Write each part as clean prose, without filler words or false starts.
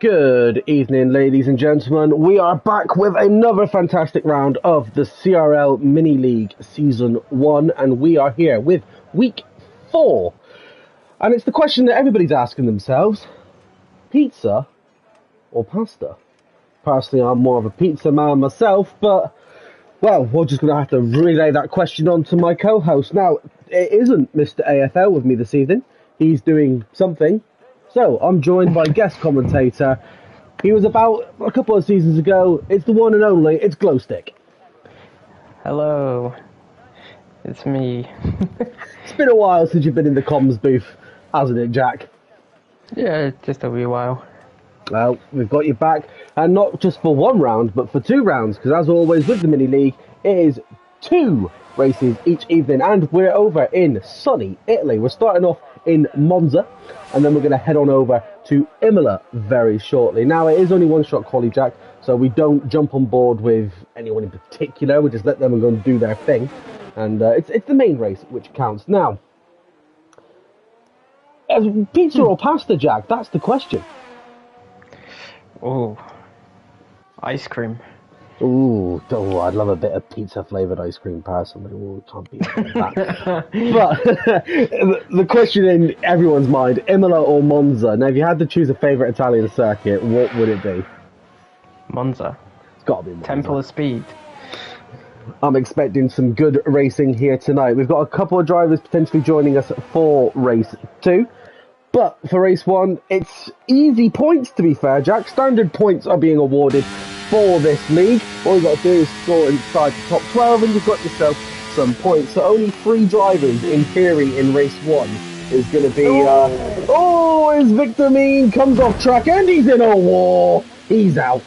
Good evening, ladies and gentlemen. We are back with another fantastic round of the CRL Mini League Season 1, and we are here with Week 4. And it's the question that everybody's asking themselves, pizza or pasta? Personally, I'm more of a pizza man myself, but, well, we're just going to have to relay that question on to my co-host. Now, it isn't Mr. AFL with me this evening. He's doing something. So, I'm joined by guest commentator. He was about a couple of seasons ago. It's the one and only, it's Glowstick. Hello, it's me. It's been a while since you've been in the comms booth, hasn't it, Jack? Yeah, just a wee while. Well, we've got you back, and not just for one round, but for 2 rounds, because as always with the Mini League, it is 2 races each evening, and we're over in sunny Italy. We're starting off in Monza, and then we're going to head on over to Imola very shortly. Now, it is only one-shot quali, Jack, so we don't jump on board with anyone in particular. We just let them go and do their thing, and it's the main race which counts. Now, pizza or pasta, Jack? That's the question. Oh, ice cream. Ooh, I'd love a bit of pizza-flavoured ice cream personally. Ooh, can't beat that. But the question in everyone's mind, Imola or Monza? Now, if you had to choose a favourite Italian circuit, what would it be? Monza. It's got to be Monza. Temple of Speed. I'm expecting some good racing here tonight. We've got a couple of drivers potentially joining us for race 2. But for race 1, it's easy points, to be fair, Jack. Standard points are being awarded for this league. All you've got to do is score inside the top 12 and you've got yourself some points. So only 3 drivers, in theory, in race 1 is going to be... as Victor Mean comes off track and he's in a war. He's out.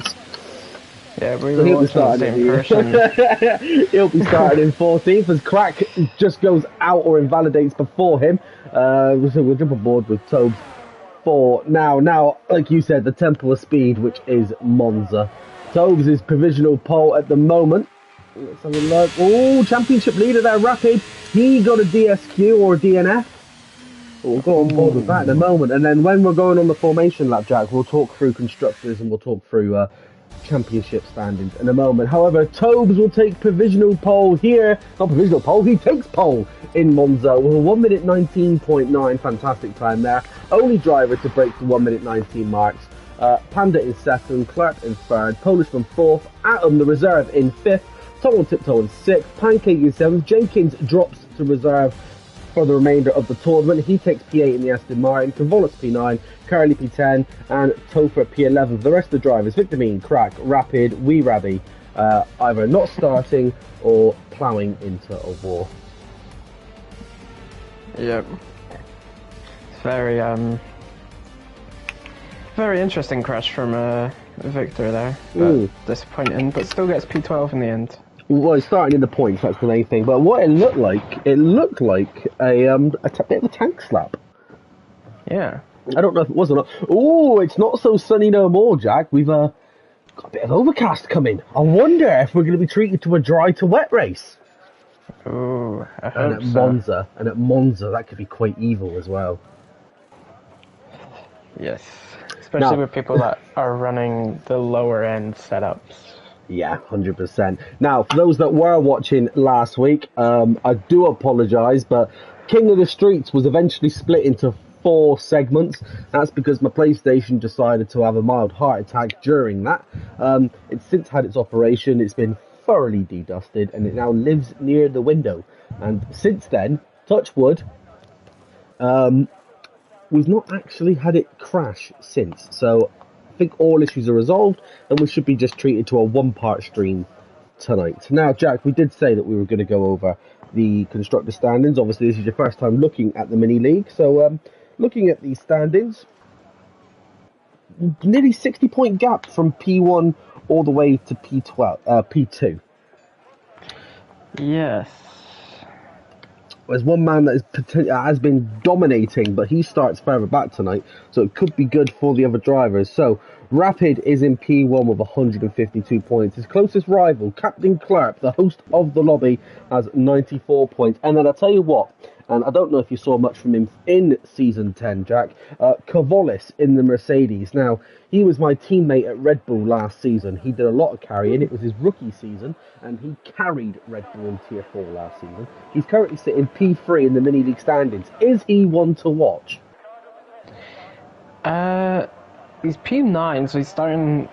Yeah, we were watching the same person. He'll be starting in 14th as Crack just goes out or invalidates before him. So we'll jump on board with Tobes for now, like you said, the Temple of Speed, which is Monza. Tobes is provisional pole at the moment. Let's have a look. Oh, championship leader there, Rapid. He got a DSQ or a DNF. We'll go on board with that in a moment. And then when we're going on the formation lap, Jack, we'll talk through constructors and we'll talk through championship standings in a moment. However, Tobes will take provisional pole here. Not provisional pole, he takes pole in Monza with a 1 minute 19.9. Fantastic time there. Only driver to break the 1 minute 19 marks. Panda in 2nd, Clark in 3rd, Polishman 4th, Atom the reserve in 5th, Tom on Tiptoe in 6th, Pancake in 7th, Jenkins drops to reserve for the remainder of the tournament. He takes P8 in the Aston Martin, Convolus P9, Carly P10, and Topher P11. The rest of the drivers, Victor Mean, Crack, Rapid, Wee Rabby, either not starting or ploughing into a war. Yep. It's very interesting crash from Victor there. But disappointing, but still gets P12 in the end. Well, it's starting in the points, that's the main thing. But what it looked like a bit of a tank slap. Yeah. I don't know if it was or not. Oh, it's not so sunny no more, Jack. We've got a bit of overcast coming. I wonder if we're going to be treated to a dry to wet race. Ooh, I and hope at so. Monza, that could be quite evil as well. Yes, especially with people that are running the lower end setups. Yeah, 100%. Now, for those that were watching last week, I do apologise, but King of the Streets was eventually split into 4 segments. That's because my PlayStation decided to have a mild heart attack during that. It's since had its operation. It's been thoroughly dedusted, and it now lives near the window. And since then, touch wood, we've not actually had it crash since. So I think all issues are resolved, and we should be just treated to a 1-part stream tonight. Now, Jack, we did say that we were going to go over the constructor standings. Obviously, this is your first time looking at the Mini League. So, looking at these standings, nearly 60-point gap from P1 all the way to P2. Yes. There's one man that has been dominating, but he starts further back tonight, so it could be good for the other drivers. So, Rapid is in P1 with 152 points. His closest rival, Captain Clark, the host of the lobby, has 94 points. And then I'll tell you what, And I don't know if you saw much from him in Season 10, Jack. Kavolis in the Mercedes. Now, he was my teammate at Red Bull last season. He did a lot of carrying. It was his rookie season, and he carried Red Bull in Tier 4 last season. He's currently sitting P3 in the Mini League standings. Is he one to watch? He's P9, so he's starting...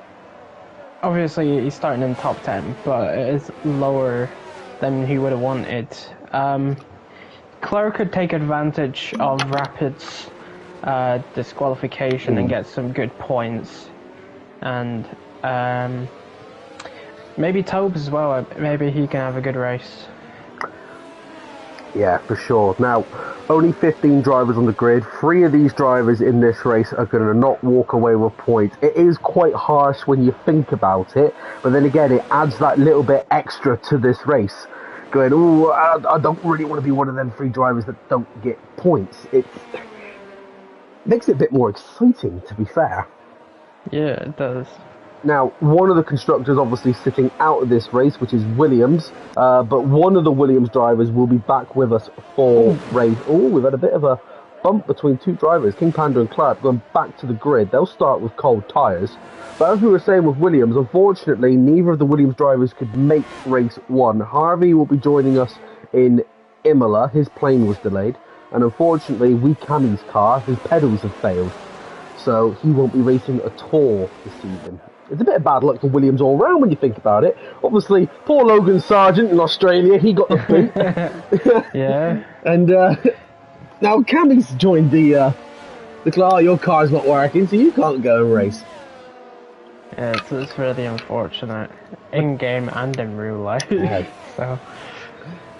Obviously, he's starting in top 10, but it is lower than he would have wanted. Claire could take advantage of Rapid's disqualification and get some good points. And maybe Tobes as well, maybe he can have a good race. Yeah, for sure. Now, only 15 drivers on the grid. 3 of these drivers in this race are going to not walk away with points. It is quite harsh when you think about it, but then again, it adds that little bit extra to this race. Going, oh, I don't really want to be one of them 3 drivers that don't get points. It makes it a bit more exciting, to be fair. Yeah, it does. Now, one of the constructors obviously sitting out of this race, which is Williams, but one of the Williams drivers will be back with us for race. Oh, we've had a bit of a bump between 2 drivers, King Panda and Clark, going back to the grid. They'll start with cold tyres. But as we were saying with Williams, unfortunately, neither of the Williams drivers could make race 1. Harvey will be joining us in Imola. His plane was delayed. And unfortunately, Cami's car, his pedals have failed. So he won't be racing at all this season. It's a bit of bad luck for Williams all round when you think about it. Obviously, poor Logan Sargent in Australia, he got the boot. Yeah. And now Cammy's joined the car. Your car's not working, so you can't go and race. Yeah, it's really unfortunate, in game and in real life. Yeah. So.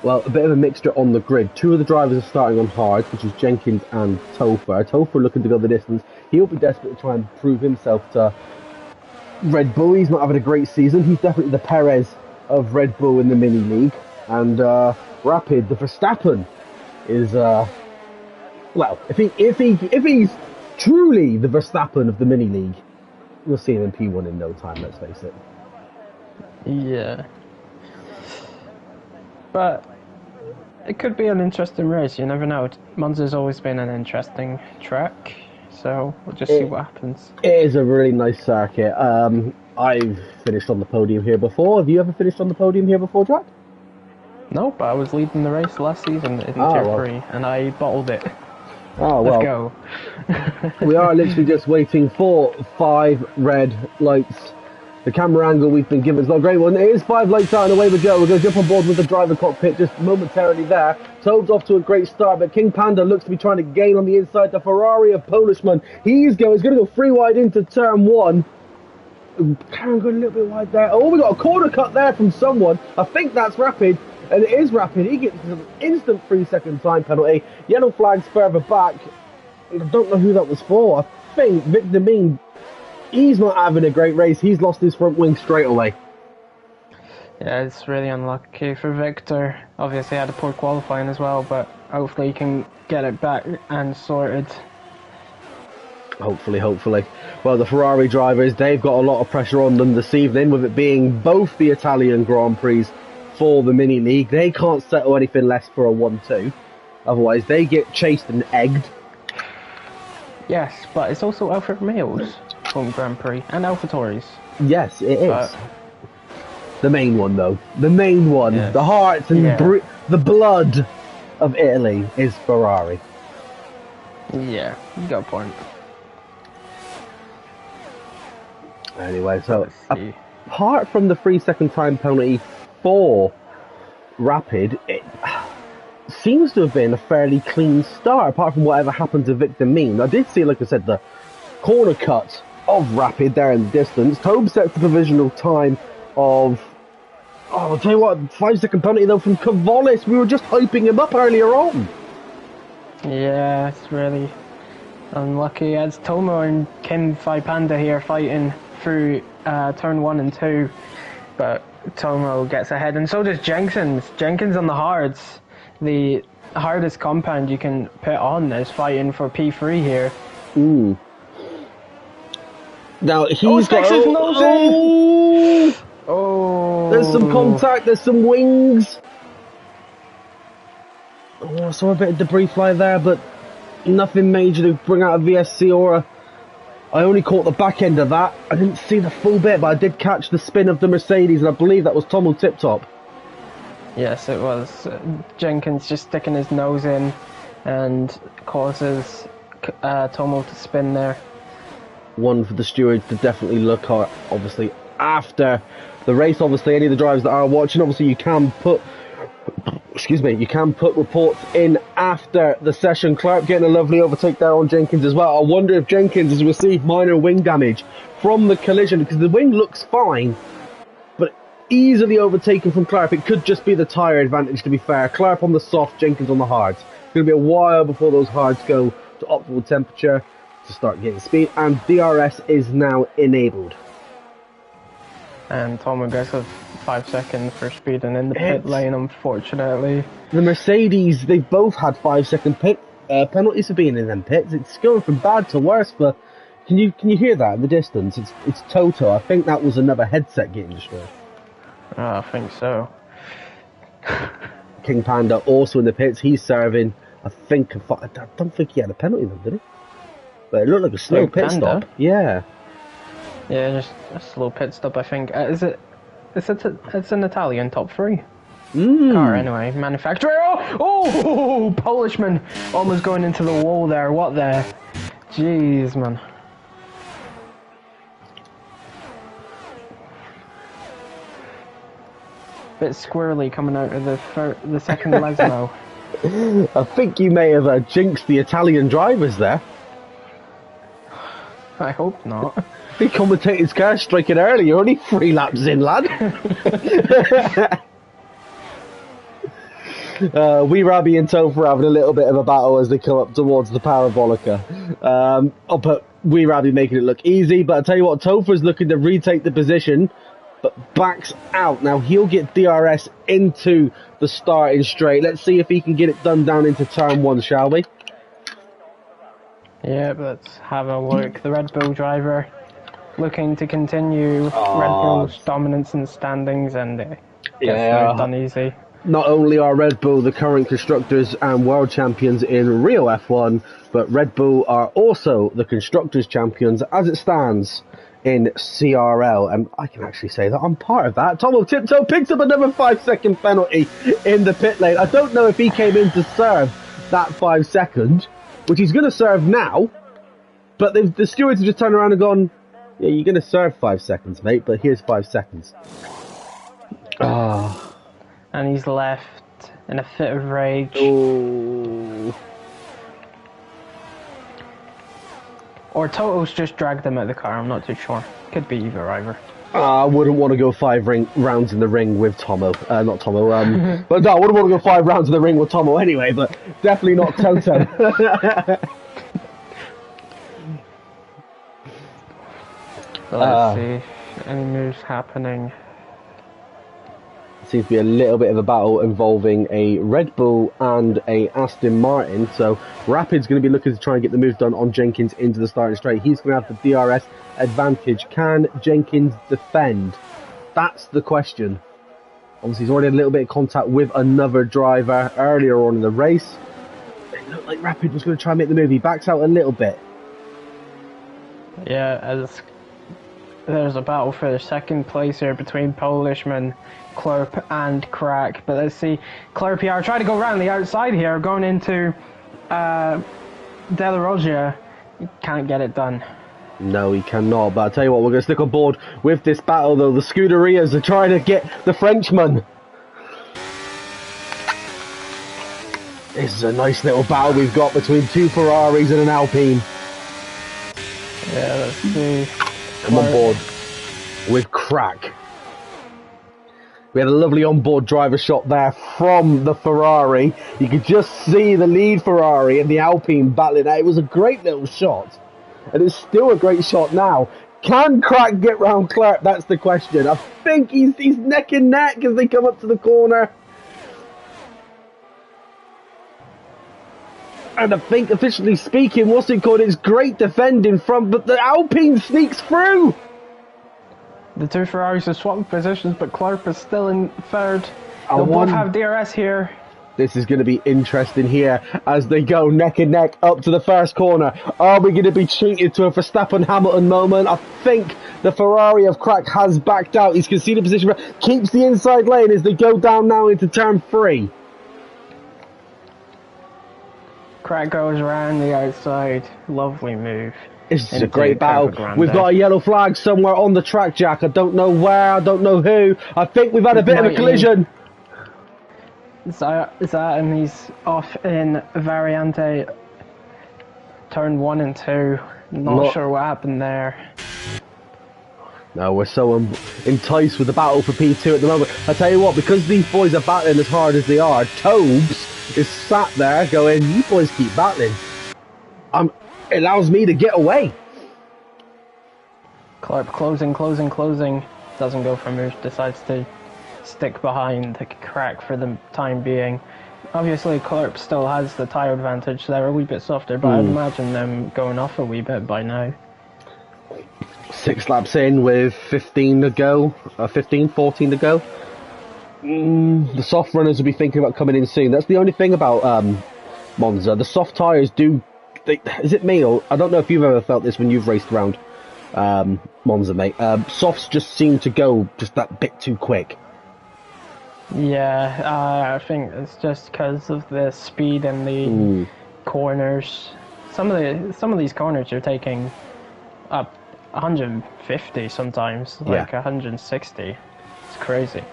Well, a bit of a mixture on the grid. 2 of the drivers are starting on hard, which is Jenkins and Topher. Topher looking to go the distance. He'll be desperate to try and prove himself to Red Bull. He's not having a great season. He's definitely the Perez of Red Bull in the Mini League. And Rapid, the Verstappen, is well, if he's truly the Verstappen of the Mini League, you'll see him in P1 in no time. Let's face it. Yeah. But it could be an interesting race. You never know. Monza's always been an interesting track. So we'll just see what happens. It is a really nice circuit. I've finished on the podium here before. Have you ever finished on the podium here before, Jack? No, but I was leading the race last season in Tier 3, and I bottled it. Oh, well. Let's go. We are literally just waiting for 5 red lights. The camera angle we've been given is not a great one. It is 5 lights out and away we go. We're going to jump on board with the driver cockpit just momentarily there. Toad's off to a great start, but King Panda looks to be trying to gain on the inside. The Ferrari of Polishman. He's going to go 3 wide into turn 1. Karen going a little bit wide there. Oh, we got a corner cut there from someone. I think that's Rapid, and it is Rapid. He gets an instant 3-second time penalty. Yellow flags further back. I don't know who that was for. I think Victor Mean. He's not having a great race. He's lost his front wing straight away. Yeah, it's really unlucky for Victor. Obviously, had a poor qualifying as well, but hopefully he can get it back and sorted. Hopefully. Well, the Ferrari drivers, they've got a lot of pressure on them this evening, with it being both the Italian Grand Prix for the Mini League. They can't settle anything less for a 1-2. Otherwise, they get chased and egged. Yes, but it's also Alfa Romeo's home Grand Prix and AlphaTauri's. Yes, it is. The main one, though. The main one. Yes. The heart and the blood of Italy is Ferrari. Yeah, you got a point. Anyway, so apart from the 3-second time penalty for Rapid, it seems to have been a fairly clean start, apart from whatever happened to Victor Mean. I did see, like I said, the corner cut of Rapid there in the distance. Tobe sets the provisional time of, I'll tell you what, 5-second penalty though from Kavolis. We were just hyping him up earlier on. Yeah, it's really unlucky. As Tomo and Kim Phi Panda here fighting through turn 1 and 2, but Tomo gets ahead, and so does Jenkins. Jenkins on the hards, the hardest compound you can put on, is fighting for P3 here. Ooh. Now he's got. Oh, there's some contact. There's some wings. Oh, I saw a bit of debris fly there, but nothing major to bring out of VSC Aura. I only caught the back end of that. I didn't see the full bit, but I did catch the spin of the Mercedes, and I believe that was Tomo Tip Top. Yes, it was. Jenkins just sticking his nose in and causes Tomo to spin there. One for the stewards to definitely look at, obviously, after the race. Obviously, any of the drivers that are watching, obviously, you can put reports in after the session. Clark getting a lovely overtake there on Jenkins as well. I wonder if Jenkins has received minor wing damage from the collision, because the wing looks fine, but easily overtaken from Clark. It could just be the tyre advantage, to be fair. Clark on the soft, Jenkins on the hards. It's going to be a while before those hards go to optimal temperature to start getting speed, and DRS is now enabled. And Tomo gets a 5 seconds for speeding in the pit lane, unfortunately. The Mercedes, they've both had 5-second pit penalties for being in them pits. It's going from bad to worse. But can you hear that in the distance? It's Toto. I think that was another headset getting destroyed. I think so. King Panda also in the pits. He's serving. I don't think he had a penalty though, did he? But it looked like a slow pit stop. Yeah. Yeah, just a slow pit stop, I think. It's an Italian top 3 car anyway. Manufacturer. Oh, Polishman almost going into the wall there. What the? Jeez, man. Bit squirrely coming out of the second Lesmo. I think you may have jinxed the Italian drivers there. I hope not. He commentated his car striking early. You're only 3 laps in, lad. Wee Rabbi and Topher having a little bit of a battle as they come up towards the Parabolica. But Wee Rabbi making it look easy. But I tell you what, Topher's looking to retake the position, but backs out. Now he'll get DRS into the starting straight. Let's see if he can get it done down into turn 1, shall we? Yeah, let's have a look. The Red Bull driver looking to continue Red Bull's dominance in the standings, and gets done easy. Not only are Red Bull the current constructors and world champions in real F1, but Red Bull are also the constructors champions as it stands in CRL, and I can actually say that I'm part of that. Tomo Tiptoe picks up another 5-second penalty in the pit lane. I don't know if he came in to serve that 5 seconds, which he's going to serve now, but the stewards have just turned around and gone, yeah, you're going to serve 5 seconds, mate, but here's 5 seconds. And he's left in a fit of rage. Oh. Or Toto's just dragged him out of the car, I'm not too sure. Could be either either. I wouldn't want to go 5 rounds in the ring with Tomo. Not Tomo, but no, I wouldn't want to go 5 rounds in the ring with Tomo anyway, but definitely not Toto. Let's see. Any moves happening? Seems to be a little bit of a battle involving a Red Bull and a Aston Martin. So Rapid's going to be looking to try and get the move done on Jenkins into the starting straight. He's going to have the DRS advantage. Can Jenkins defend? That's the question. Obviously, he's already had a little bit of contact with another driver earlier on in the race. It looked like Rapid was going to try and make the move. He backs out a little bit. Yeah, as there's a battle for the second place here between Polishman, Clerp and Crack. But let's see, Clerp here trying to go around the outside here, going into De La Rogia. Can't get it done. No, he cannot. But I'll tell you what, we're going to stick on board with this battle, though. The Scuderias are trying to get the Frenchman. This is a nice little battle we've got between 2 Ferraris and an Alpine. Yeah, let's see. Come on board with Crack. We had a lovely onboard driver shot there from the Ferrari. You could just see the lead Ferrari and the Alpine battling out. It was a great little shot. And it's still a great shot now. Can Crack get round Clark? That's the question. I think he's neck and neck as they come up to the corner. And I think, officially speaking, what's it called? It's great defending from, but the Alpine sneaks through. The 2 Ferraris have swapped positions, but Clark is still in third. They'll both have DRS here. This is going to be interesting here as they go neck and neck up to the first corner. Are we going to be treated to a Verstappen-Hamilton moment? I think the Ferrari of Crack has backed out. He's conceded position, keeps the inside lane as they go down now into turn 3. Crack goes around the outside. Lovely move. This is a great battle. We've got a yellow flag somewhere on the track, Jack. I don't know where, I don't know who. I think we've had a bit of a collision. Is that and he's off in Variante turn 1 and 2. Not sure what happened there. No, we're so enticed with the battle for P2 at the moment. I tell you what, because these boys are battling as hard as they are, Tobes is sat there going, you boys keep battling. It allows me to get away. Clark closing. Doesn't go for a move, decides to stick behind the Crack for the time being. Obviously, Clark still has the tyre advantage. They're a wee bit softer, but I'd imagine them going off a wee bit by now. 6 laps in with 15 to go. 14 to go. The soft runners will be thinking about coming in soon. That's the only thing about Monza. The soft tyres do... is it me, or I don't know if you've ever felt this when you've raced around Monza, mate. Softs just seem to go just that bit too quick. Yeah, I think it's just because of the speed and the corners. Some of these corners you're taking up 150 sometimes, like 160. It's crazy.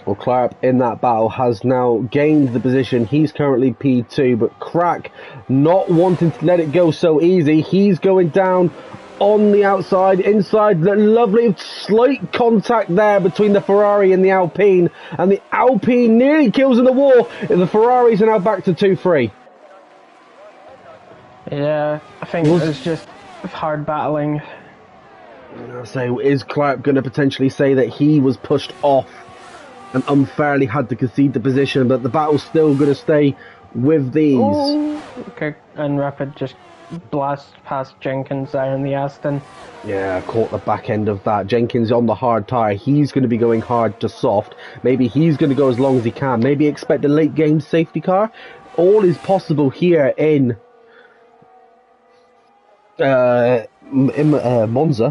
Well, Clark in that battle has now gained the position. He's currently P2, but Crack not wanting to let it go so easy. He's going down on the outside, inside. The lovely slight contact there between the Ferrari and the Alpine. And the Alpine nearly kills in the wall. And the Ferraris are now back to 2-3. Yeah, I think it was just hard battling. So is Clark going to potentially say that he was pushed off and unfairly had to concede the position, but the battle's still going to stay with these? Oh, okay, and Rapid just blast past Jenkins there in the Aston. Yeah, caught the back end of that. Jenkins on the hard tyre. He's going to be going hard to soft. Maybe he's going to go as long as he can. Maybe expect a late game safety car. All is possible here in Monza,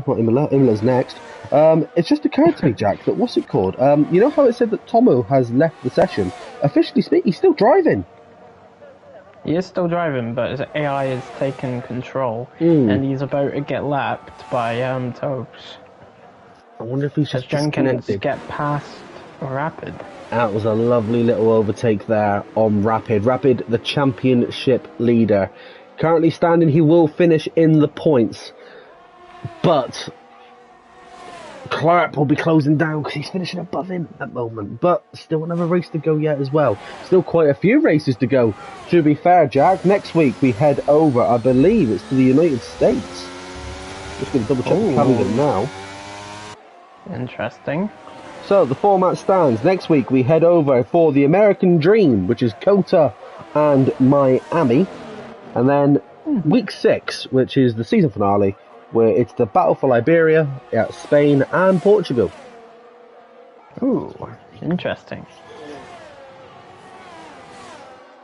not Imola. Imola's next. It's just occurred to me, Jack, that what's it called? You know how it said that Tomo has left the session? Officially speaking, he's still driving. He is still driving, but his AI has taken control, and he's about to get lapped by Tobes. I wonder if he's just Jenkins get past Rapid. That was a lovely little overtake there on Rapid. Rapid, the championship leader. Currently standing, he will finish in the points, but Clark will be closing down because he's finishing above him at the moment. But still another race to go yet as well. Still quite a few races to go. To be fair, Jack, next week we head over, I believe it's to the United States. Just going to double check the calendar now. Interesting. So the format stands. Next week we head over for the American Dream, which is Kota and Miami. And then week 6, which is the season finale, where it's the battle for Liberia, Spain and Portugal. Ooh, interesting.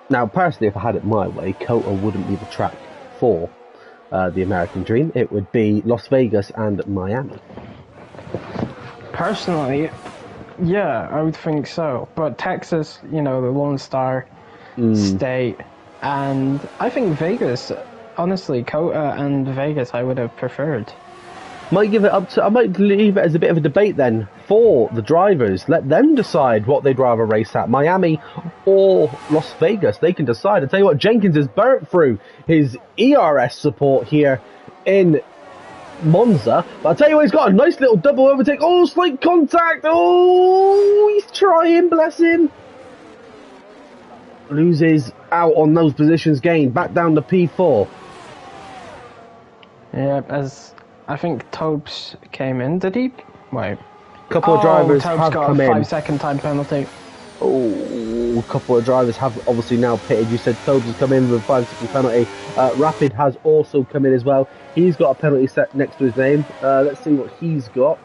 Now, personally, if I had it my way, Kota wouldn't be the track for the American Dream. It would be Las Vegas and Miami. Personally, yeah, I would think so. But Texas, you know, the Lone Star state, and I think Vegas, honestly, Kota and Vegas I would have preferred. Might give it up to, I might leave it as a bit of a debate then for the drivers. Let them decide what they'd rather race at, Miami or Las Vegas. They can decide. I tell you what, Jenkins has burnt through his ERS support here in Monza. But I tell you what, he's got a nice little double overtake. Oh, slight contact. Oh, he's trying, bless him. Loses out on those positions gained. Back down to P4. Yeah, as I think Tobes came in. Did he? Wait. A couple of drivers Tobes have got come a in. 5-second time penalty. Oh, a couple of drivers have obviously now pitted. You said Tobes has come in with a 5-second penalty. Rapid has also come in as well. He's got a penalty set next to his name. Let's see what he's got.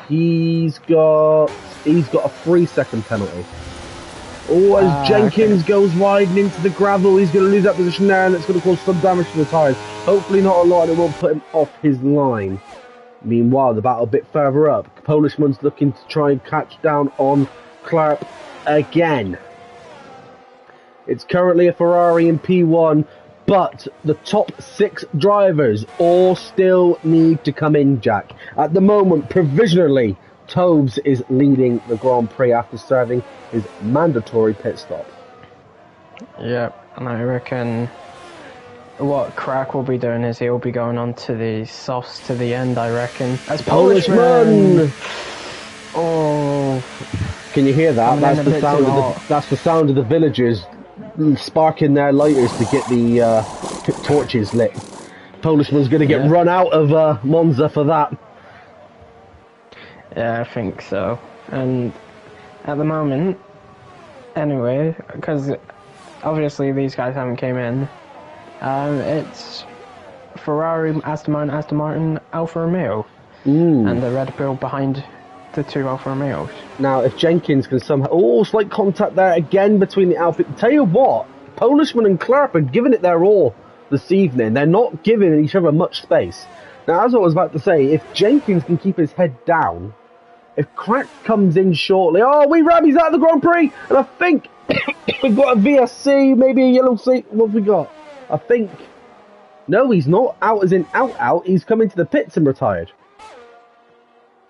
He's got a 3-second penalty. Oh, as Jenkins Okay. goes wide and into the gravel, he's going to lose that position there, and it's going to cause some damage to the tyres. Hopefully not a lot, and it won't put him off his line. Meanwhile, the battle a bit further up. Polishman's looking to try and catch down on Clark again. It's currently a Ferrari in P1, but the top 6 drivers all still need to come in, Jack. At the moment, provisionally, Tobes is leading the Grand Prix after serving his mandatory pit stop. Yep, and I reckon what Crack will be doing is he'll be going on to the softs to the end, I reckon. As Polishman! Oh, can you hear that? That's the sound of the villagers sparking their lighters to get the torches lit. Polishman's going to get run out of Monza for that. Yeah, I think so. And at the moment, anyway, because obviously these guys haven't came in, it's Ferrari, Aston Martin, Alfa Romeo, and the Red Bull behind the 2 Alfa Romeos. Now, if Jenkins can somehow... Oh, slight contact there again between the Alfa... Tell you what, Polishman and Clark are giving it their all this evening. They're not giving each other much space. Now, as I was about to say, if Jenkins can keep his head down, if Crack comes in shortly... Oh, he's out of the Grand Prix! And I think we've got a VSC, maybe a yellow seat. What have we got? I think... No, he's not out as in out. He's come into the pits and retired.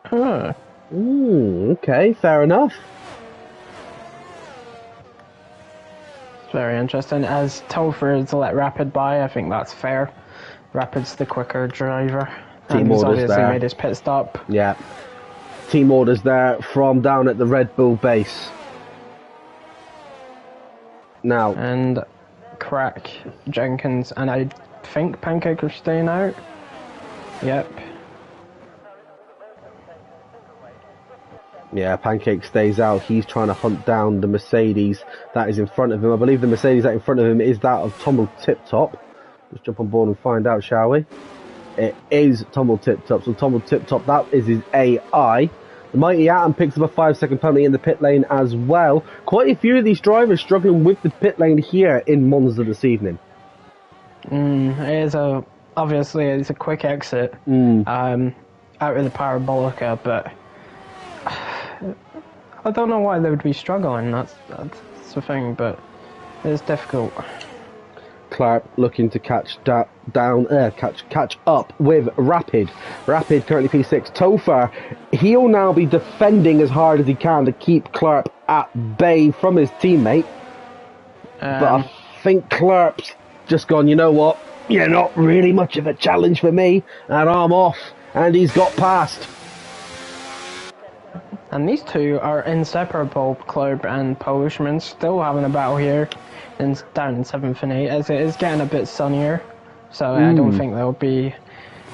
Huh. Okay, fair enough. It's very interesting. As Topher is let Rapid by, I think that's fair. Rapid's the quicker driver. Team he's orders obviously there. made his pit stop. Yeah. Team orders there from down at the Red Bull base. Now. And Crack, Jenkins, and I think Pancake are staying out. Yep. Yeah, Pancake stays out. He's trying to hunt down the Mercedes that is in front of him. I believe the Mercedes that in front of him is that of Tommel Tip Top. Let's jump on board and find out, shall we? It is Tommel Tip Top. So Tommel Tip Top, that is his AI. The Mighty Atom picks up a 5-second penalty in the pit lane as well. Quite a few of these drivers struggling with the pit lane here in Monza this evening. It is obviously it's a quick exit out of the Parabolica, but I don't know why they would be struggling. That's the thing, but it's difficult. Clark looking to catch catch up with Rapid. Rapid currently P6. Topher, he'll now be defending as hard as he can to keep Clark at bay from his teammate. But I think Clark's just gone, you know what? You're not really much of a challenge for me, and I'm off. And he's got past. And these two are inseparable, Club and Polishman, still having a battle here down in 7th and 8, as it is getting a bit sunnier. So I don't think there'll be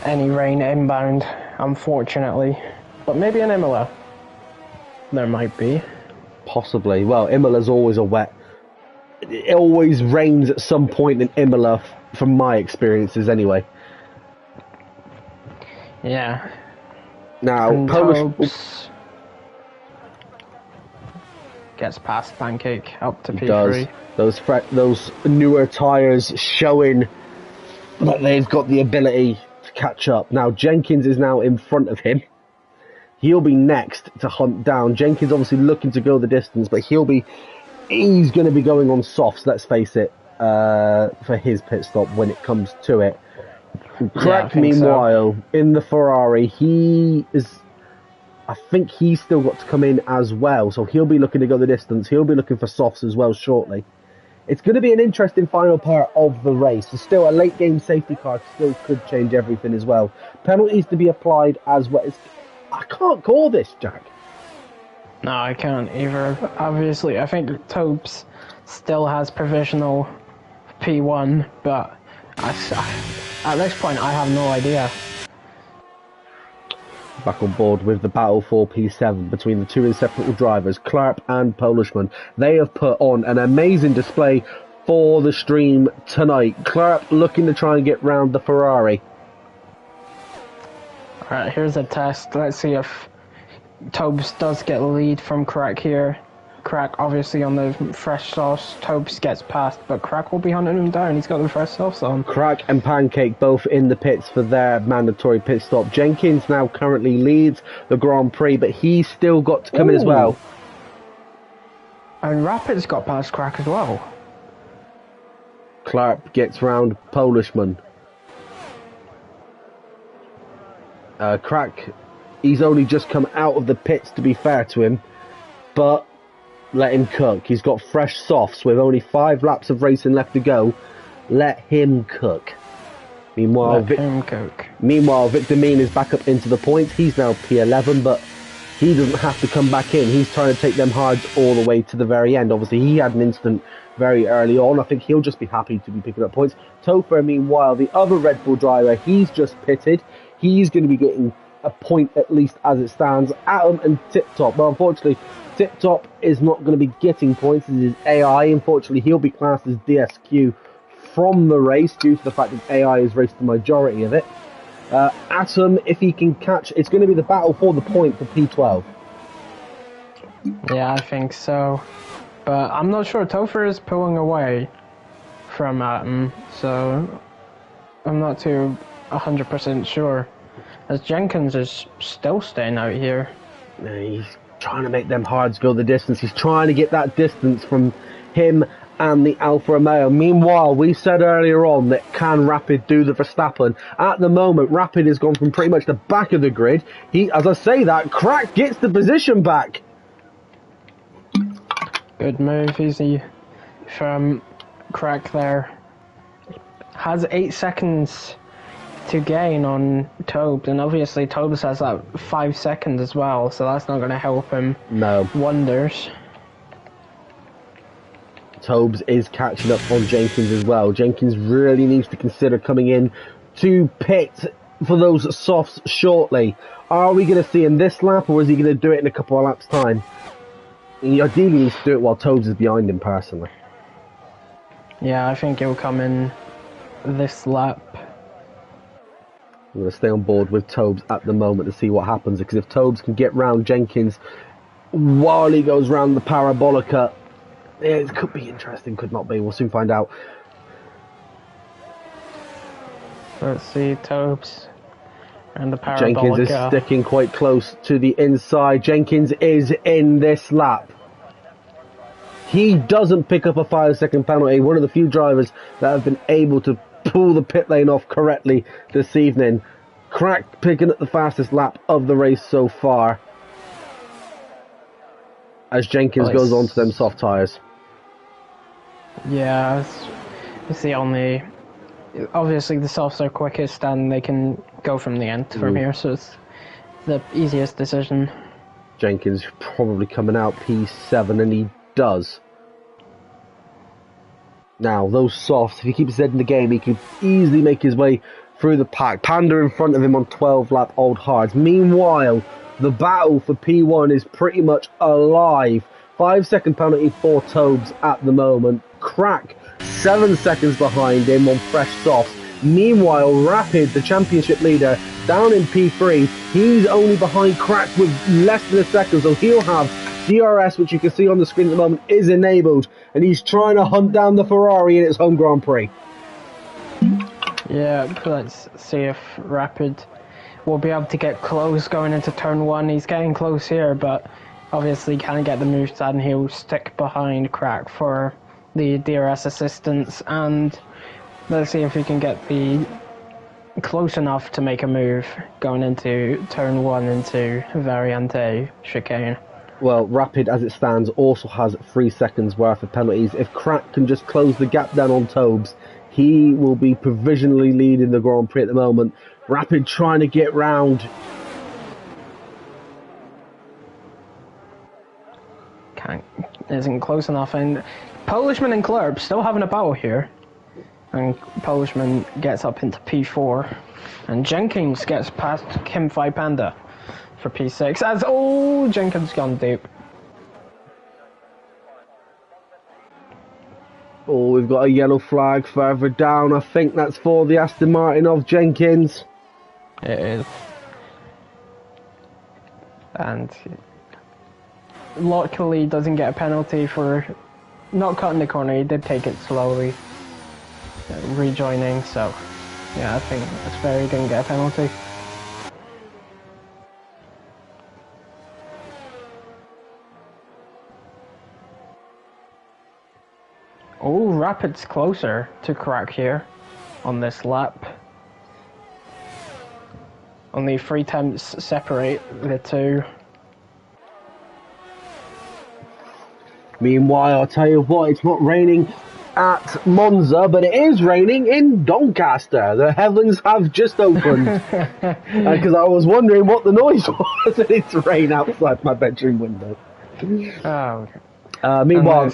any rain inbound, unfortunately. But maybe in Imola, there might be. Possibly. Well, Imola's always a wet... It always rains at some point in Imola, from my experiences anyway. Yeah. Now, Tobes gets past Pancake up to P3. Those newer tyres showing that they've got the ability to catch up. Now, Jenkins is now in front of him. He'll be next to hunt down. Jenkins obviously looking to go the distance, but he's going to be going on softs, let's face it, for his pit stop when it comes to it. Crack, meanwhile, in the Ferrari, I think he's still got to come in as well, so he'll be looking to go the distance. He'll be looking for softs as well shortly. It's going to be an interesting final part of the race. There's still a late game safety car, still could change everything as well. Penalties to be applied as well. I can't call this, Jack. No, I can't either. Obviously, I think Tobes still has provisional P1, but at this point, I have no idea. Back on board with the battle for P7 between the two inseparable drivers, Clark and Polishman. They have put on an amazing display for the stream tonight. Clark looking to try and get round the Ferrari. Alright, here's a test. Let's see if Tobes does get the lead from Crack here. Crack obviously on the fresh sauce. Tobes gets past, but Crack will be hunting him down. He's got the fresh sauce on. Crack and Pancake both in the pits for their mandatory pit stop. Jenkins now currently leads the Grand Prix, but he's still got to come in as well. And Rapid's got past Crack as well. Clark gets round Polishman. Crack, he's only just come out of the pits, to be fair to him, but let him cook. He's got fresh softs with only 5 laps of racing left to go. Let him cook. Meanwhile, Victor Mean is back up into the points. He's now P11, but he doesn't have to come back in. He's trying to take them hards all the way to the very end. Obviously, he had an incident very early on. I think he'll just be happy to be picking up points. Topher, meanwhile, the other Red Bull driver, he's just pitted. He's going to be getting a point at least as it stands. Atom and Tip Top. Well, unfortunately, Tip Top is not going to be getting points. This is AI. Unfortunately, he'll be classed as DSQ from the race due to the fact that AI has raced the majority of it. Atom, if he can catch, it's going to be the battle for the point for P12. Yeah, I think so. But I'm not sure. Topher is pulling away from Atom, so I'm not too 100% sure. As Jenkins is still staying out here. He's trying to make them hards go the distance. He's trying to get that distance from him and the Alfa Romeo. Meanwhile, we said earlier on that can Rapid do the Verstappen? At the moment, Rapid has gone from pretty much the back of the grid. As I say that, Crack gets the position back. Good move, easy from Crack there. Has 8 seconds to gain on Tobes, and obviously Tobes has that 5 seconds as well, so that's not going to help him. No. Wonders. Tobes is catching up on Jenkins as well. Jenkins really needs to consider coming in to pit for those softs shortly. Are we going to see him this lap, or is he going to do it in a couple of laps' time? He ideally needs to do it while Tobes is behind him, personally. Yeah, I think he'll come in this lap. I'm going to stay on board with Tobes at the moment to see what happens, because if Tobes can get round Jenkins while he goes round the Parabolica, it could be interesting, could not be. We'll soon find out. Let's see, Tobes and the Parabolica. Jenkins is sticking quite close to the inside. Jenkins is in this lap. He doesn't pick up a 5-second penalty. One of the few drivers that have been able to pull the pit lane off correctly this evening. Crack picking up the fastest lap of the race so far, as Jenkins goes on to them soft tyres. Yeah, it's the only... Obviously the softs are quickest and they can go from the end from here, so it's the easiest decision. Jenkins probably coming out P7, and he does. Now, those softs, if he keeps his head in the game, he can easily make his way through the pack. Panda in front of him on 12-lap old hards. Meanwhile, the battle for P1 is pretty much alive. 5-second penalty for Tobes at the moment. Crack 7 seconds behind him on fresh softs. Meanwhile, Rapid, the championship leader, down in P3. He's only behind Crack with less than a second, so he'll have DRS, which you can see on the screen at the moment, is enabled, and he's trying to hunt down the Ferrari in its home Grand Prix. Yeah, let's see if Rapid will be able to get close going into turn 1. He's getting close here, but obviously can't get the moves done. He'll stick behind Crack for the DRS assistance, and let's see if he can get the close enough to make a move going into turn 1 into Variante chicane. Well, Rapid, as it stands, also has 3 seconds worth of penalties. If Crack can just close the gap down on Tobes, he will be provisionally leading the Grand Prix at the moment. Rapid trying to get round. Isn't close enough, and Polishman and Clerp still having a battle here. And Polishman gets up into P4, and Jenkins gets past Kim Phi Panda for P6 as Jenkins gone deep. Oh, we've got a yellow flag further down. I think that's for the Aston Martin of Jenkins. It is. And luckily doesn't get a penalty for not cutting the corner. He did take it slowly, rejoining, so yeah, I think that's fair. He didn't get a penalty. Oh, Rapid's closer to Crack here on this lap. Only 3 attempts separate the two. Meanwhile, I'll tell you what, it's not raining at Monza, but it is raining in Doncaster. The heavens have just opened. Because I was wondering what the noise was, and it's rain outside my bedroom window. Oh. Meanwhile,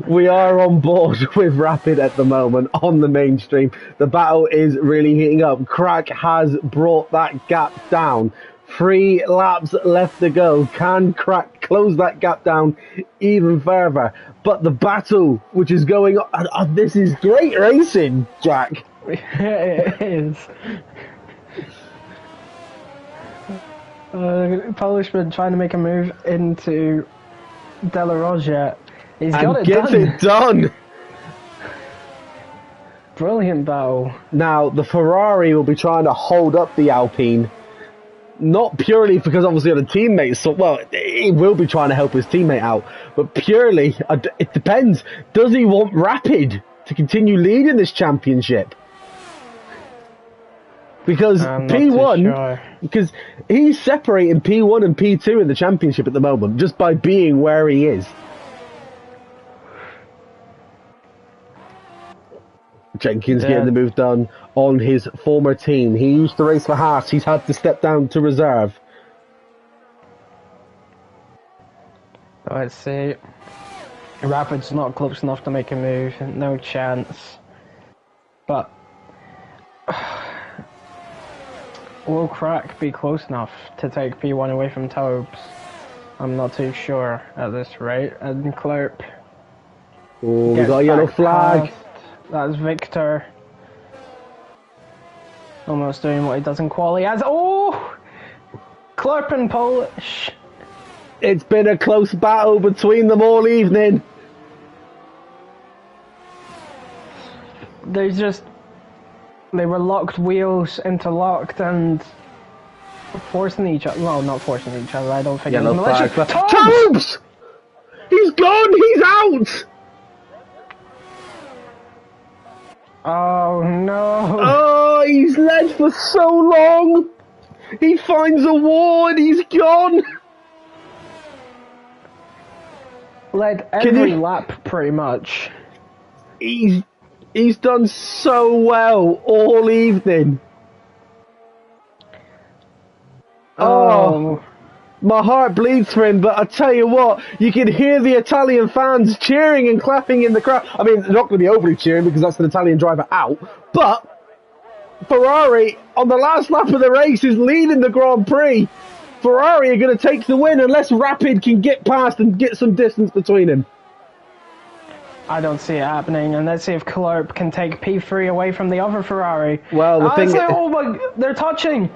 we are on board with Rapid at the moment on the mainstream. The battle is really heating up. Crack has brought that gap down. 3 laps left to go. Can Crack close that gap down even further? But the battle which is going on, this is great racing, Jack. It is. Polishman trying to make a move into De La Roja. He's got it gets done. it done. Brilliant battle. Now, the Ferrari will be trying to hold up the Alpine. Not purely because obviously of the teammates, so, well, he will be trying to help his teammate out, but purely, it depends. Does he want Rapid to continue leading this championship? Because P1, sure. because he's separating P1 and P2 in the championship at the moment, just by being where he is. Jenkins getting the move done on his former team. He used to race for Haas. He's had to step down to reserve. Let's see. Rapid's not close enough to make a move. No chance. But will Crack be close enough to take P1 away from Tobes? I'm not too sure at this rate. And Clerp. Oh, we got a yellow flag. Past. That's Victor. Almost doing what he does in quali as. Oh! Clerp and Polish. It's been a close battle between them all evening. They were locked wheels, interlocked, and forcing each other. Well, not forcing each other. I don't think it was Yellow flag. malicious. Tobes! He's gone! He's out! Oh no! Oh, he's led for so long. He finds a wall and he's gone. Led every lap, pretty much. He's done so well all evening. Oh, my heart bleeds for him, but I tell you what, you can hear the Italian fans cheering and clapping in the crowd. I mean, they're not going to be overly cheering because that's an Italian driver out, but Ferrari, on the last lap of the race, is leading the Grand Prix. Ferrari are going to take the win unless Rapid can get past and get some distance between him. I don't see it happening, and let's see if Clerp can take P3 away from the other Ferrari. Well, the thing... Oh my... They're touching!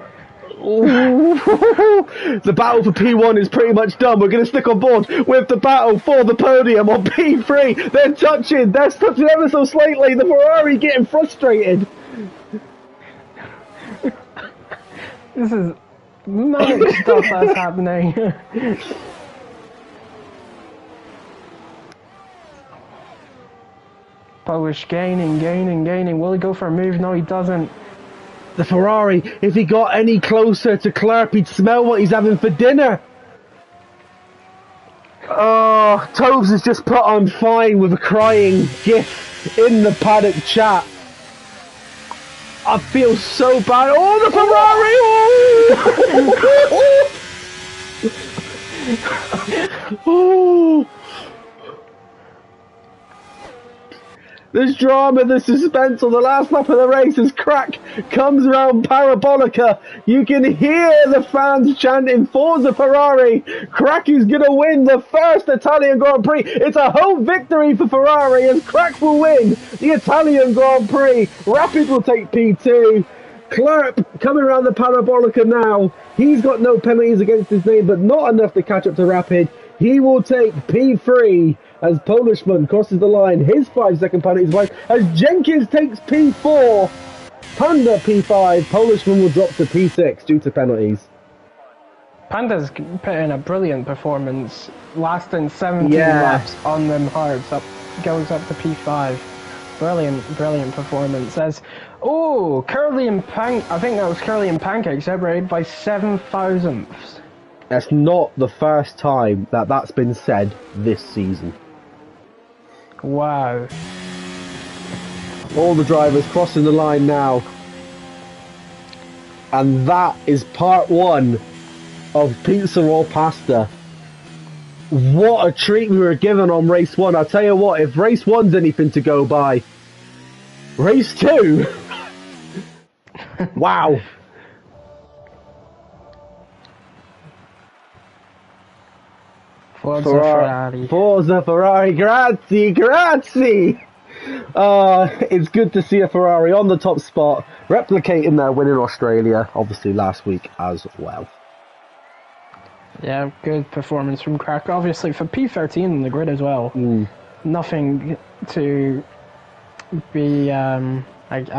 The battle for P1 is pretty much done. We're going to stick on board with the battle for the podium on P3. They're touching ever so slightly. The Ferrari getting frustrated. This is manic stuff that's happening. Polish gaining. Will he go for a move? No, he doesn't. The Ferrari, if he got any closer to Clerp, he'd smell what he's having for dinner. Oh, Tobes has just put on fine with a crying gif in the paddock chat. I feel so bad. Oh, the Ferrari! Oh! There's drama, there's suspense on the last lap of the race as Crack comes around Parabolica. You can hear the fans chanting Forza Ferrari. Crack is going to win the first Italian Grand Prix. It's a home victory for Ferrari as Crack will win the Italian Grand Prix. Rapid will take P2. Clerp coming around the parabolica now. He's got no penalties against his name, but not enough to catch up to Rapid. He will take P3 as Polishman crosses the line. His 5-second penalty is wide as Jenkins takes P4. Panda P5. Polishman will drop to P6 due to penalties. Panda's put in a brilliant performance, lasting 17 laps on them hards. Goes up to P5. Brilliant performance. Curly and I think that was Curly and Pancake separated by 7 thousandths. That's not the first time that's been said this season. Wow. All the drivers crossing the line now. And that is part 1 of Pizza or Pasta. What a treat we were given on race 1. I'll tell you what, if race 1's anything to go by, race 2? Wow. Forza Ferrari. Forza Ferrari, grazie. It's good to see a Ferrari on the top spot, replicating their win in Australia, obviously last week as well. Yeah, good performance from Crack. Obviously for P13 in the grid as well. Nothing to be, I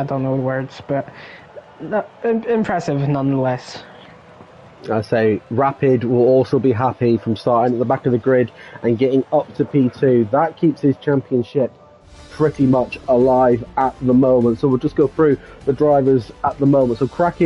don't know the words, but impressive nonetheless. I say Rapid will also be happy from starting at the back of the grid and getting up to P2. That keeps his championship pretty much alive at the moment. So we'll just go through the drivers at the moment. So Crack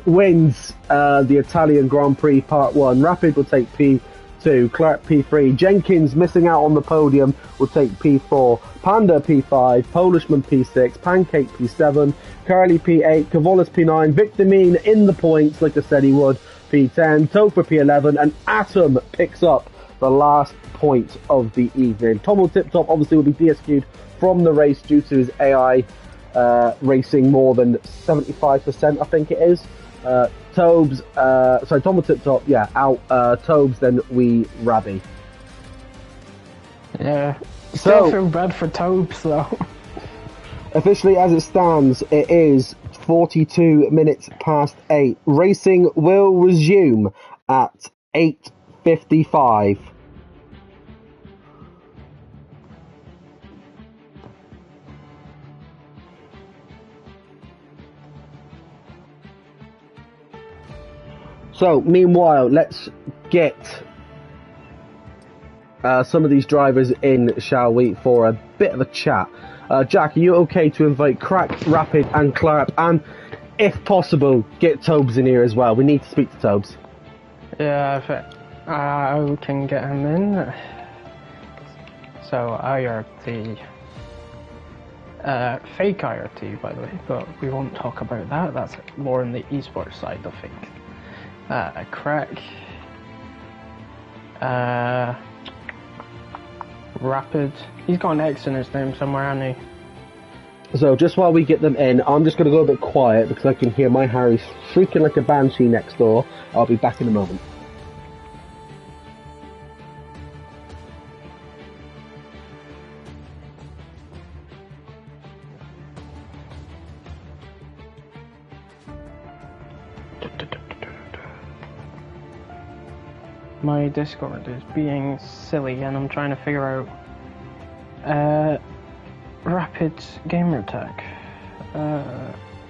wins the Italian Grand Prix Part 1. Rapid will take P2, Clark P3. Jenkins, missing out on the podium, will take P4. Panda P5, Polishman P6, Pancake P7, Carly P8, Cavolis P9, Victor Mean in the points, like I said he would, P10, Topher P11, and Atom picks up the last point of the evening. Tomo Tip Top obviously will be DSQ'd from the race due to his AI racing more than 75%, I think it is. Tomo Tip Top, out. Tobes, then Rabbi. Yeah. Still feel bad for Tobes though. Officially, as it stands, it is 42 minutes past 8. Racing will resume at 8:55. So, meanwhile, let's get some of these drivers in, shall we, for a bit of a chat. Jack, are you okay to invite Crack, Rapid and Clarp, and, if possible, get Tobes in here as well? We need to speak to Tobes. Yeah, I can get him in. So, IRT. Fake IRT, by the way, but we won't talk about that. That's more on the esports side, I think. Crack. Rapid. He's got an X in his name somewhere, hasn't he? So just while we get them in, I'm just going to go a bit quiet because I can hear my Harry shrieking like a banshee next door. I'll be back in a moment. My Discord is being silly and I'm trying to figure out Rapid gamer tag.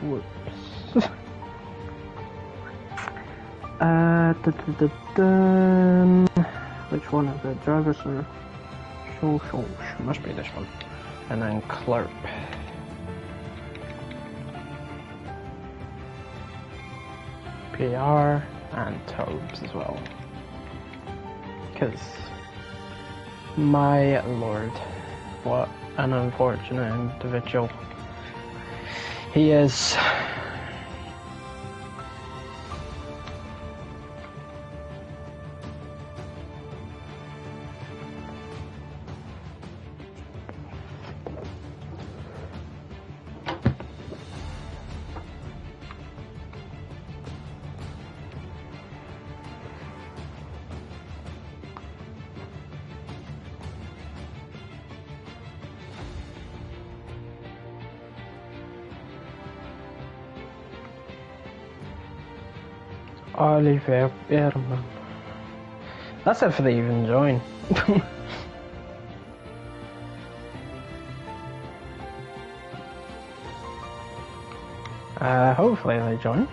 Whoops. Which one of the drivers are must be this one. And then Clarp. PR and Tobes as well. Because, my lord, what an unfortunate individual he is. Oliver Berman. That's if they even join. Hopefully they join.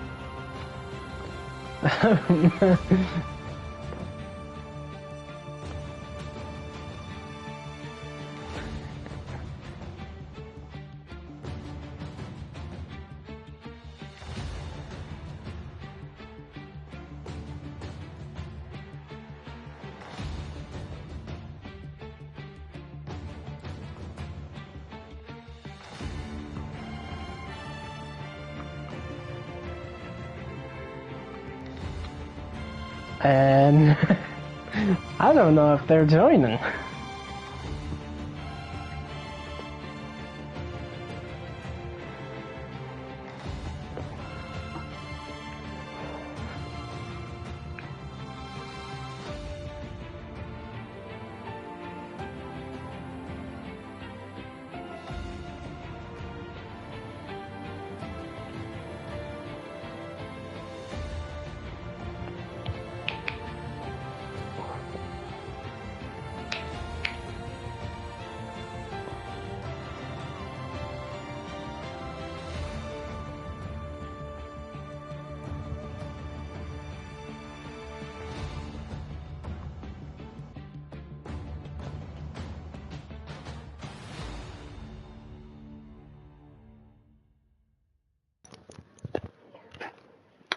I don't know if they're joining.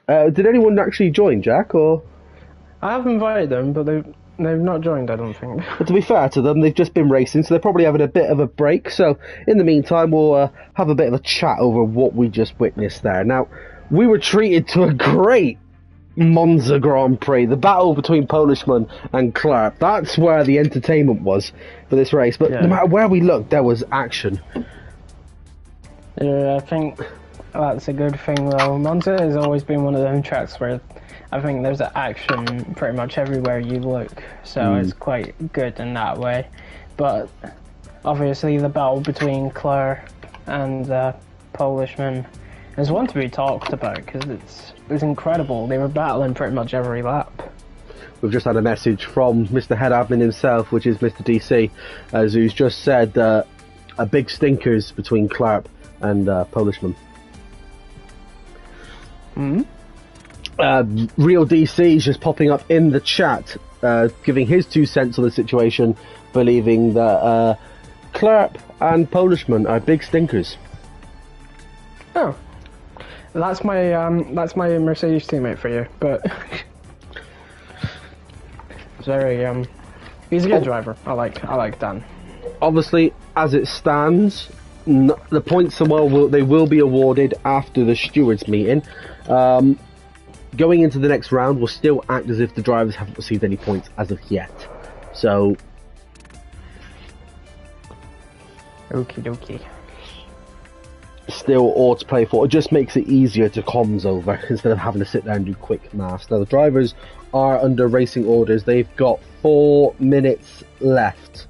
Did anyone actually join, Jack, or? I have invited them, but they've not joined, I don't think. But to be fair to them, they've just been racing, so they're probably having a bit of a break. So in the meantime, we'll have a bit of a chat over what we just witnessed there. Now, we were treated to a great Monza Grand Prix, the battle between Polishman and Clark. That's where the entertainment was for this race. But no matter where we looked, there was action. Yeah, I think that's a good thing, though. Monza has always been one of those tracks where I think there's action pretty much everywhere you look, so it's quite good in that way. But obviously the battle between Claire and Polishman is one to be talked about, because it's incredible. They were battling pretty much every lap. We've just had a message from Mr. Head Admin himself, which is Mr. DC, who's just said a big stinkers between Clark and Polishman. Real DC is just popping up in the chat, giving his 2 cents on the situation, believing that Clark and Polishman are big stinkers. Oh, that's my Mercedes teammate for you, but very he's a good driver. I like Dan. Obviously, as it stands, the points will be awarded after the stewards meeting. Going into the next round will still act as if the drivers haven't received any points as of yet. So, okie dokie. Still all to play for. It just makes it easier to comms over instead of having to sit there and do quick maths. Now the drivers are under racing orders. They've got 4 minutes left.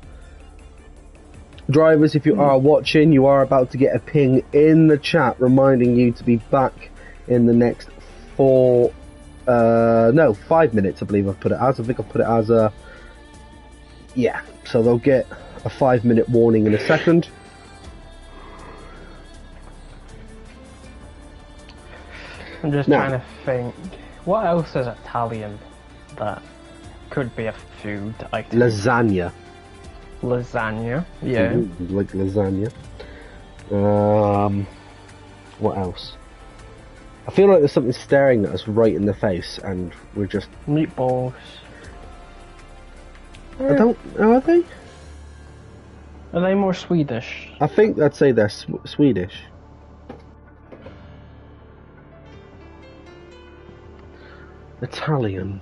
Drivers, if you are watching, you are about to get a ping in the chat reminding you to be back in the next 5 minutes, I believe I've put it as. I think I've put it as a... Yeah, so they'll get a 5-minute warning in a second. I'm just trying to think, what else is Italian that could be a food item? Lasagna. Lasagna, yeah. Like lasagna. What else? I feel like there's something staring at us right in the face, and we're just... Meatballs. I don't... Are they? Are they more Swedish? I think I'd say they're Swedish. Italian.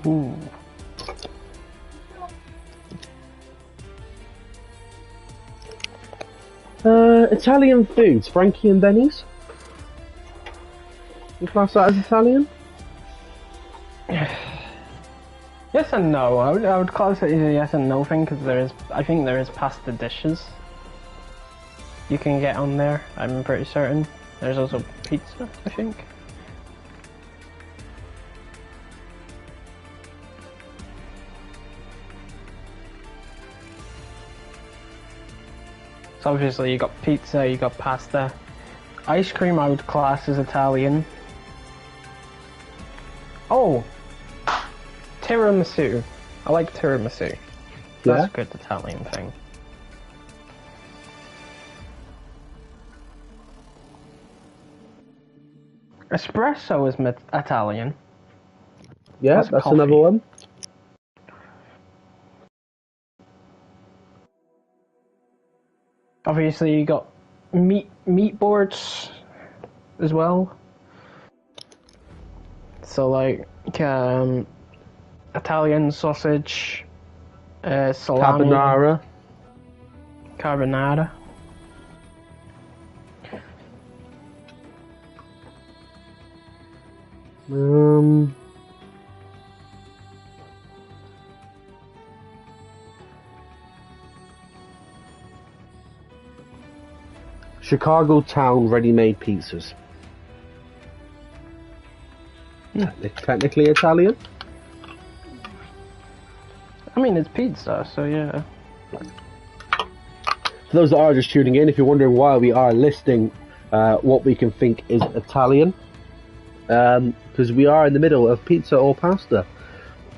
Ooh. Italian foods. Frankie and Benny's? You class that as Italian? yes and no. I would class it as a yes and no thing because I think there is pasta dishes you can get on there. I'm pretty certain. There's also pizza, I think. So obviously you got pizza, you got pasta. Ice cream I would class as Italian. Oh! Tiramisu. I like tiramisu. That's a good Italian thing. Espresso is Italian. Yeah, that's another one. Obviously, you got meat boards as well. So like Italian sausage, salami, carbonara. Chicago town ready-made pizzas. Technically Italian. I mean, it's pizza, so yeah. For those that are just tuning in, if you're wondering why we are listing what we can think is Italian, because we are in the middle of pizza or pasta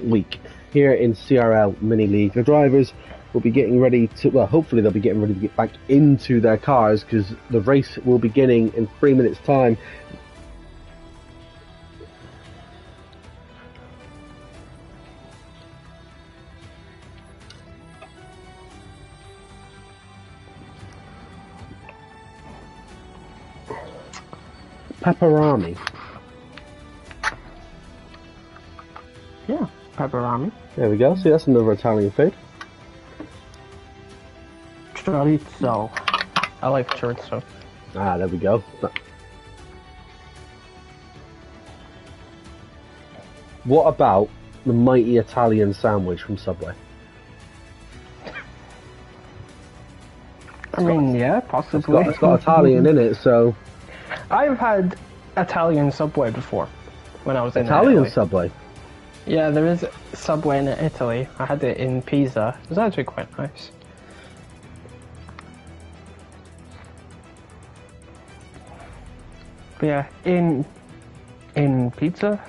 week here in CRL Mini League. The drivers will be getting ready to, well, hopefully they'll be getting ready to get back into their cars because the race will be beginning in 3 minutes' time. Pepperoni. Yeah, pepperoni. There we go. See, that's another Italian food. Chorizo. I like chorizo. Ah, there we go. What about the mighty Italian sandwich from Subway? I mean, yeah, possibly. It's got Italian in it, so... I've had Italian Subway before, when I was in Italian Italy. Subway? Yeah, there is Subway in Italy. I had it in Pisa. It was actually quite nice. But yeah, in Pisa,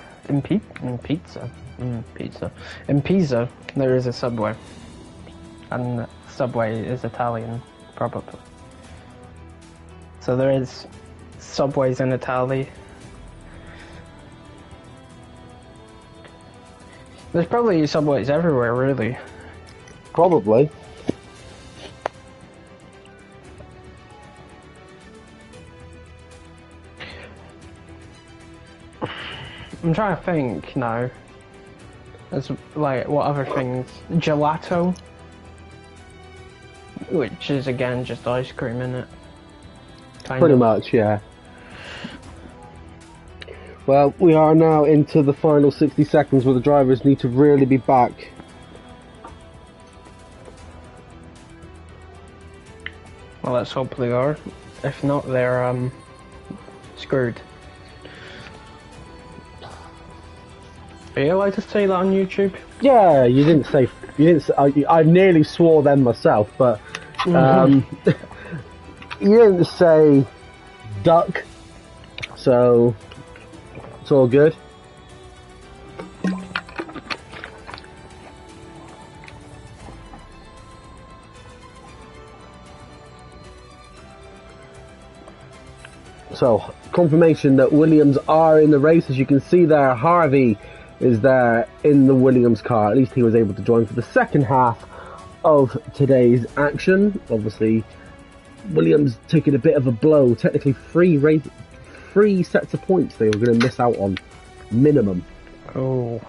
there is a Subway, and Subway is Italian, probably. So there is Subways in Italy. There's probably Subways everywhere, really. Probably. I'm trying to think now. There's like, what other things? Gelato, which is again just ice cream in it. Pretty much, yeah. Well, we are now into the final 60 seconds where the drivers need to really be back. Well, let's hope they are. If not, they're screwed. Are you allowed to say that on YouTube? Yeah, you didn't say. I nearly swore then myself, but you didn't say duck, so it's all good. So, confirmation that Williams are in the race. As you can see there, Harvey is there in the Williams car. At least he was able to join for the second half of today's action. Obviously, Williams taking a bit of a blow. Technically, three sets of points they were going to miss out on, minimum. Oh.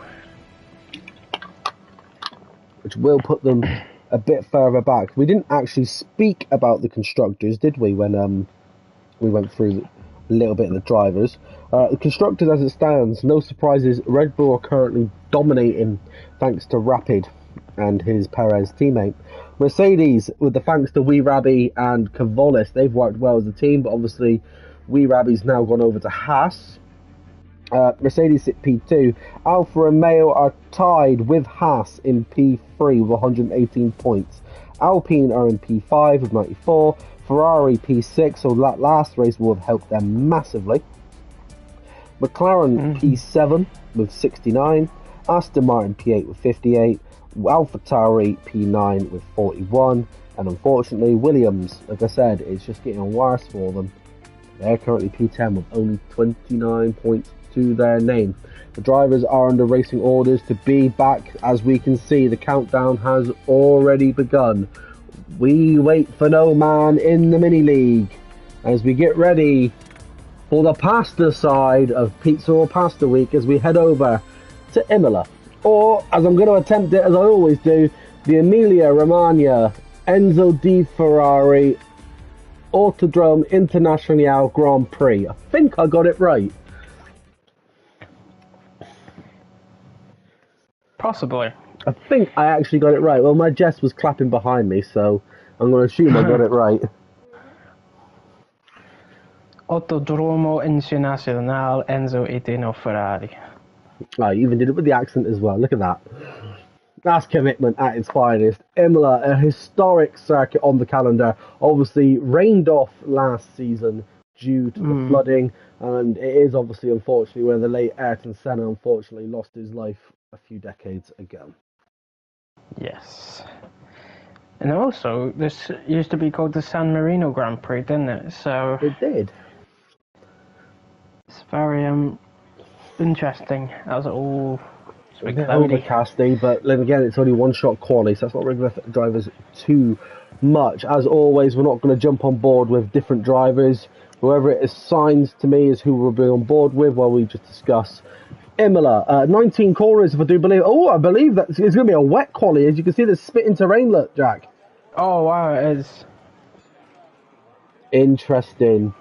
Which will put them a bit further back. We didn't actually speak about the constructors, did we, when we went through a little bit of the drivers. The constructors, as it stands, no surprises. Red Bull are currently dominating thanks to Rapid and his Perez teammate. Mercedes, with the thanks to Wee Rabbi and Kavolis, they've worked well as a team, but obviously Wee Rabbi's now gone over to Haas. Mercedes at P2. Alfa Romeo are tied with Haas in P3 with 118 points. Alpine are in P5 with 94. Ferrari P6, so that last race will have helped them massively. McLaren P7 with 69. Aston Martin P8 with 58. AlphaTauri P9 with 41. And unfortunately, Williams, like I said, it's just getting worse for them. They're currently P10 with only 29 points to their name. The drivers are under racing orders to be back. As we can see, the countdown has already begun. We wait for no man in the mini league as we get ready for the pasta side of Pizza or Pasta Week as we head over to Imola, or as I'm going to attempt it as I always do, the Emilia Romagna Enzo Di Ferrari Autodrome Internazionale Grand Prix. I think I got it right. Possibly. I think I actually got it right. Well, my Jess was clapping behind me, so I'm going to assume I got it right. Autodromo Internazionale Enzo Di Ferrari. Oh, you even did it with the accent as well. Look at that. That's commitment at its finest. Imola, a historic circuit on the calendar, obviously rained off last season due to the flooding, and it is obviously, unfortunately, where the late Ayrton Senna unfortunately lost his life a few decades ago. Yes. And also, this used to be called the San Marino Grand Prix, didn't it? So it did. It's very interesting as it all. It's a bit overcasty, but then again, it's only one-shot quali, so that's not really going to affect the drivers too much. As always, we're not going to jump on board with different drivers. Whoever it assigns to me is who we'll be on board with while we just discuss Imola. 19 corners, if I do believe. Oh, I believe that it's going to be a wet quali. As you can see, there's spitting terrain, look, Jack. Oh, wow, it is. Interesting.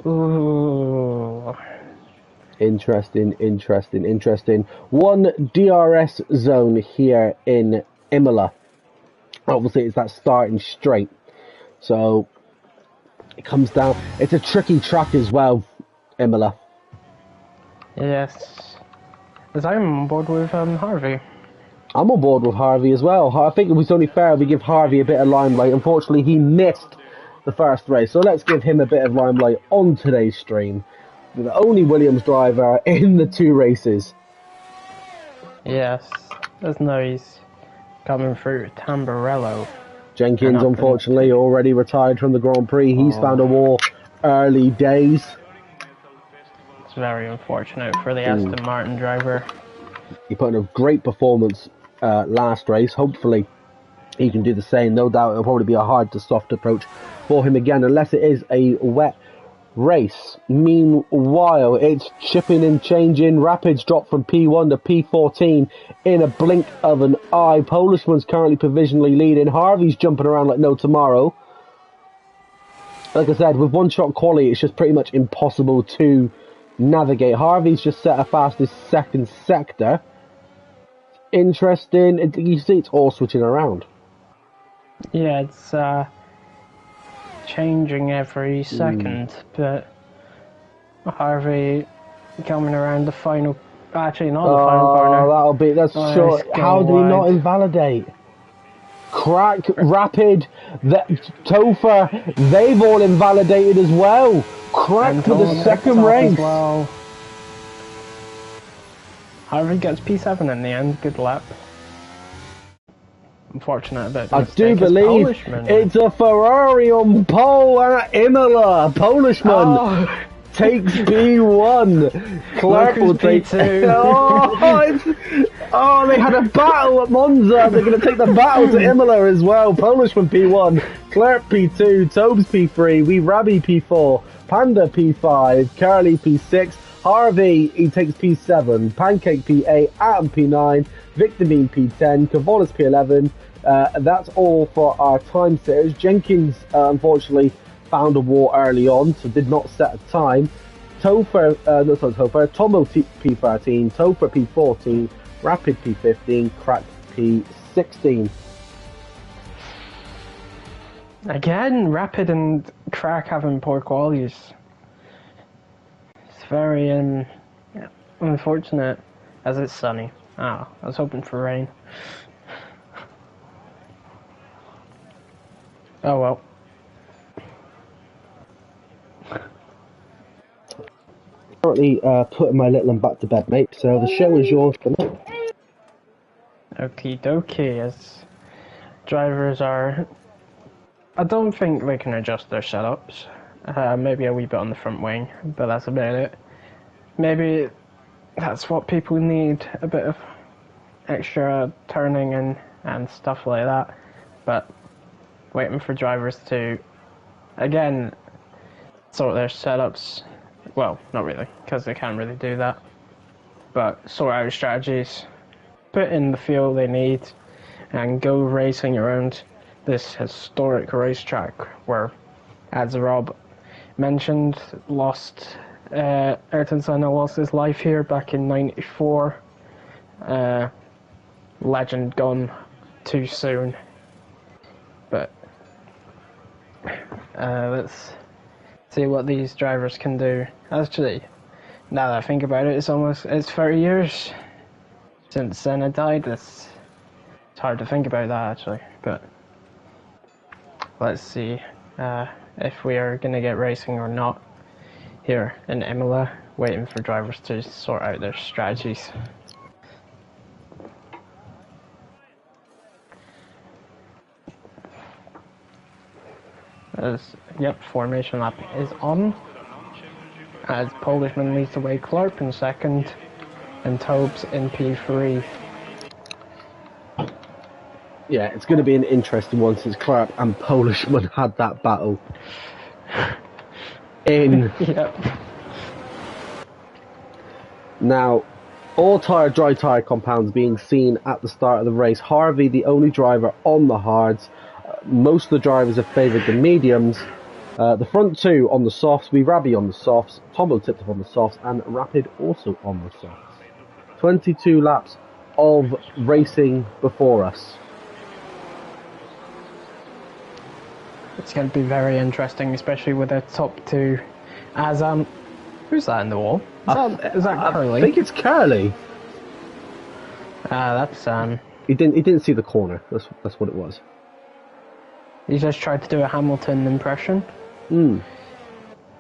Ooh. Interesting. One DRS zone here in Imola. Obviously, it's that starting straight. So, it comes down. It's a tricky track as well, Imola. Yes. As I'm on board with Harvey. I'm on board with Harvey as well. I think it was only fair we give Harvey a bit of limelight. Unfortunately, he missed the first race. So let's give him a bit of limelight on today's stream. The only Williams driver in the two races. Yes. There's noise coming through Tamburello. Jenkins, unfortunately, already retired from the Grand Prix. He's found a war early days. It's very unfortunate for the Aston Martin driver. He put in a great performance last race. Hopefully, he can do the same. No doubt it'll probably be a hard to soft approach for him again, unless it is a wet race. Meanwhile, it's chipping and changing. Rapids drop from P1 to P14 in a blink of an eye. Polishman's currently provisionally leading. Harvey's jumping around like no tomorrow. Like I said, with one-shot quality, it's just pretty much impossible to navigate. Harvey's just set a fastest second sector. Interesting. You see, it's all switching around. Yeah, it's changing every second, but Harvey coming around the final. Actually, not the final corner. That's short. How did he not invalidate? Crack, Rapid, Topher, they've all invalidated as well. Crack for the second race. Well. Harvey gets P7 in the end. Good lap. Unfortunate bit. I do believe it's a Ferrari on pole at Imola. Polishman takes P1. Clark will take P2. They had a battle at Monza. They're going to take the battle to Imola as well. Polishman P1, Clark P2, Tobes P3, Wee Rabbi P4, Panda P5, Carly P6, Harvey, he takes P7, Pancake P8, Atom P9, Victorine P10, Cavolis P11. That's all for our time sitters. Jenkins, unfortunately, found a war early on, so did not set a time. Tomo P13, Topher P14, Rapid P15, Crack P16. Again, Rapid and Crack having poor qualities. It's very unfortunate, as it's sunny. I was hoping for rain. Oh well. Currently putting my little one back to bed, mate, so the show is yours for now. Okie dokie, as drivers are... I don't think they can adjust their setups. Maybe a wee bit on the front wing, but that's about it. Maybe that's what people need, a bit of extra turning and stuff like that. But waiting for drivers to, again, sort their setups. Well, not really, because they can't really do that. But sort out strategies, put in the fuel they need, and go racing around this historic racetrack where, as Rob mentioned, Ayrton Senna lost his life here back in '94. Legend gone too soon. But let's see what these drivers can do. Actually, now that I think about it, it's 30 years since Senna died. It's hard to think about that actually, but let's see if we are going to get racing or not here in Imola, waiting for drivers to sort out their strategies. Yep, formation lap is on, as Polishman leads away Clark in second and Tobes in P3. Yeah, it's going to be an interesting one since Clark and Polishman had that battle in. Yep. Now, all dry tyre compounds being seen at the start of the race. Harvey, the only driver on the hards. Most of the drivers have favoured the mediums. The front two on the softs, Rabbi on the softs, Tomo tipped up on the softs, and Rapid also on the softs. 22 laps of racing before us. It's going to be very interesting, especially with the top two. As who's that in the wall? Is that Curly? I think it's Curly. That's He didn't see the corner. That's what it was. He just tried to do a Hamilton impression.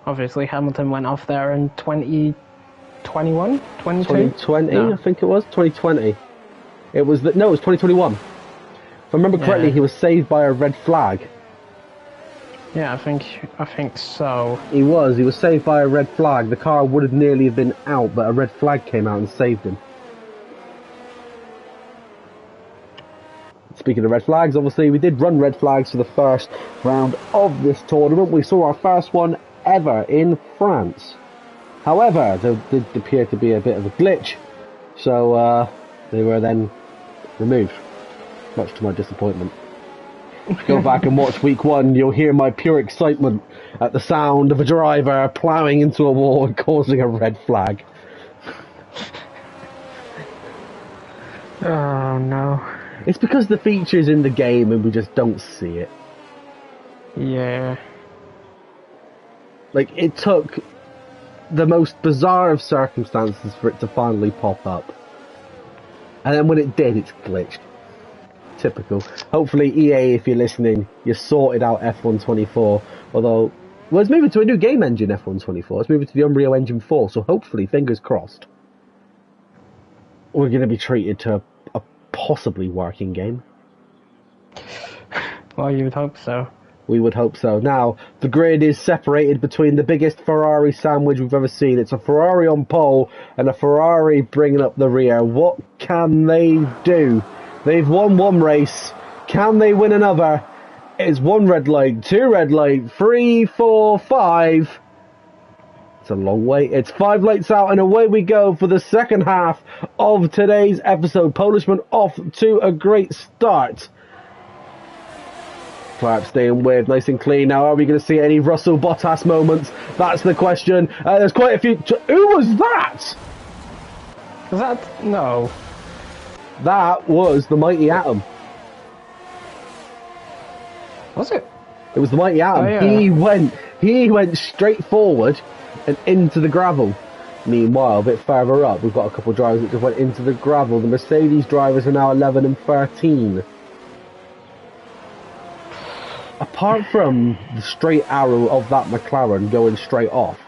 Obviously, Hamilton went off there in 2021, 22? 2020, no. I think it was 2020. It was 2021. If I remember correctly, he was saved by a red flag. Yeah, I think so. He was saved by a red flag. The car would have nearly have been out, but a red flag came out and saved him. Speaking of red flags, obviously we did run red flags for the first round of this tournament. We saw our first one ever in France. However, there did appear to be a bit of a glitch, so they were then removed, much to my disappointment. If you go back and watch week one, you'll hear my pure excitement at the sound of a driver ploughing into a wall and causing a red flag. Oh no. It's because the feature's in the game and we just don't see it. Yeah. Like, it took the most bizarre of circumstances for it to finally pop up. And then when it did, it's glitched. Typical. Hopefully, EA, if you're listening, you sorted out F124. Although, well, it's moving to a new game engine, F124. It's moving to the Unreal Engine 4, so hopefully, fingers crossed, we're going to be treated to a possibly working game. Well, you would hope so. We would hope so. Now, the grid is separated between the biggest Ferrari sandwich we've ever seen. It's a Ferrari on pole and a Ferrari bringing up the rear. What can they do? They've won one race. Can they win another? It's one red light, two red light, 3, 4, 5. It's a long way. It's 5 lights out and away we go for the second half of today's episode. Polishman off to a great start. Clark staying with, nice and clean. Now, are we going to see any Russell Bottas moments? That's the question. There's quite a few. Who was that? Was that? No. That was the Mighty Atom. Was it? It was the Mighty Atom. Oh, yeah. He went straight forward and into the gravel. Meanwhile, a bit further up, we've got a couple of drivers that just went into the gravel. The Mercedes drivers are now 11 and 13. Apart from the straight arrow of that McLaren going straight off,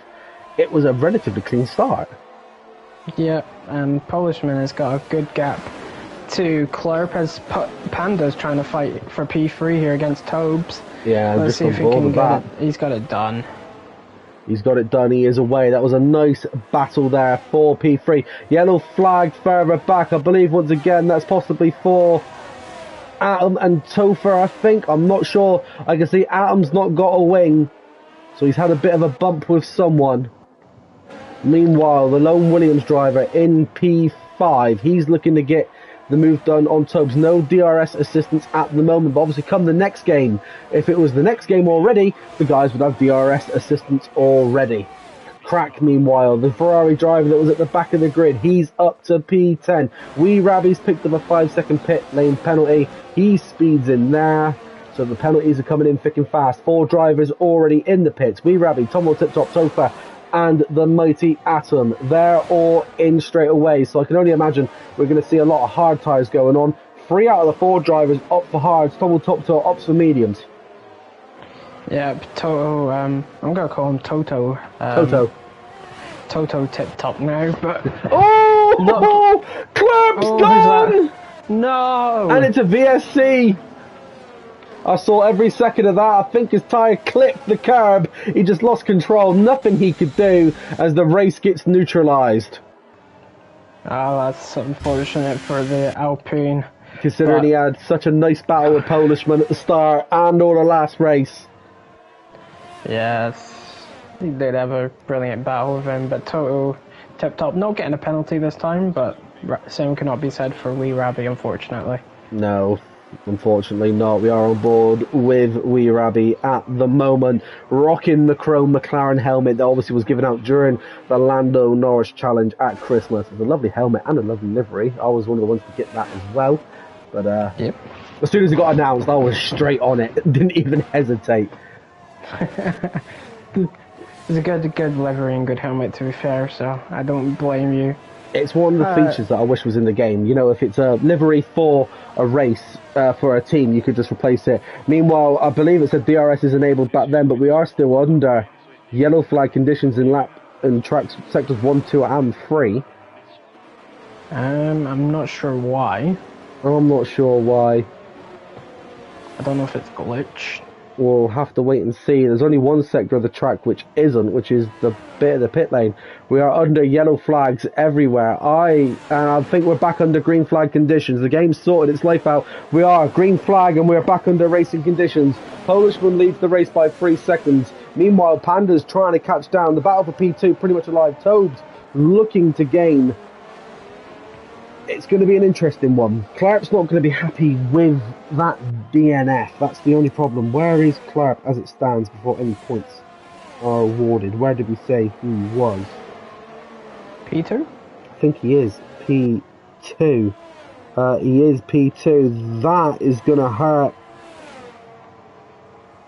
it was a relatively clean start. Yeah, and Polishman has got a good gap to Clarp as Panda's trying to fight for P3 here against Tobes. Yeah, let's see if he can get it. He's got it done. He's got it done. He is away. That was a nice battle there for P3. Yellow flag further back. I believe once again that's possibly for Atom and Topher, I think. I'm not sure. I can see Atom's not got a wing, so he's had a bit of a bump with someone. Meanwhile, the lone Williams driver in P5, he's looking to get the move done on Tobes. No DRS assistance at the moment, but obviously come the next game, if it was the next game already, the guys would have DRS assistance already. Crack, meanwhile, the Ferrari driver that was at the back of the grid, he's up to P10. Wee Rabbi's picked up a 5-second pit lane penalty. He speeds in there, so the penalties are coming in thick and fast. 4 drivers already in the pits. Wee Rabbi, Tomo Tip Top Sofa, and the Mighty Atom. They're all in straight away, so I can only imagine we're going to see a lot of hard tyres going on. 3 out of the 4 drivers up for hards, Tomo Top Top opts for mediums. Yeah, Toto, I'm going to call him Toto. Toto Tip Top now, but... Oh! Clark's gone! No! And it's a VSC! I saw every second of that. I think his tyre clipped the curb. He just lost control. Nothing he could do as the race gets neutralised. Oh, that's unfortunate for the Alpine. Considering he had such a nice battle with Polishman at the start and all the last race. Yes, he did have a brilliant battle with him, but Toto Tip Top not getting a penalty this time, but same cannot be said for Wee Rabbi, unfortunately. No, unfortunately not. We are on board with Wee Rabbi at the moment, rocking the chrome McLaren helmet that obviously was given out during the Lando Norris Challenge at Christmas. It's a lovely helmet and a lovely livery. I was one of the ones to get that as well. But yep. As soon as it got announced, I was straight on it. Didn't even hesitate. It's a good livery and good helmet, to be fair, so I don't blame you. It's one of the features that I wish was in the game. You know, if it's a livery for a race, for a team, you could just replace it. Meanwhile, I believe it said DRS is enabled back then, but we are still under yellow flag conditions in tracks sectors 1, 2 and 3. I'm not sure why. I'm not sure why. I don't know if it's glitched. We'll have to wait and see. There's only one sector of the track which isn't, which is the bit of the pit lane. We are under yellow flags everywhere. I think we're back under green flag conditions. The game's sorted its life out. We are green flag and we're back under racing conditions. Polishman leads the race by 3 seconds. Meanwhile, Panda's trying to catch down. The battle for P2 pretty much alive. Tobes looking to gain. It's going to be an interesting one. Clark's not going to be happy with that DNF. That's the only problem. Where is Clark as it stands before any points are awarded? Where did we say he was? P2? I think he is P2. He is P2. That is going to hurt.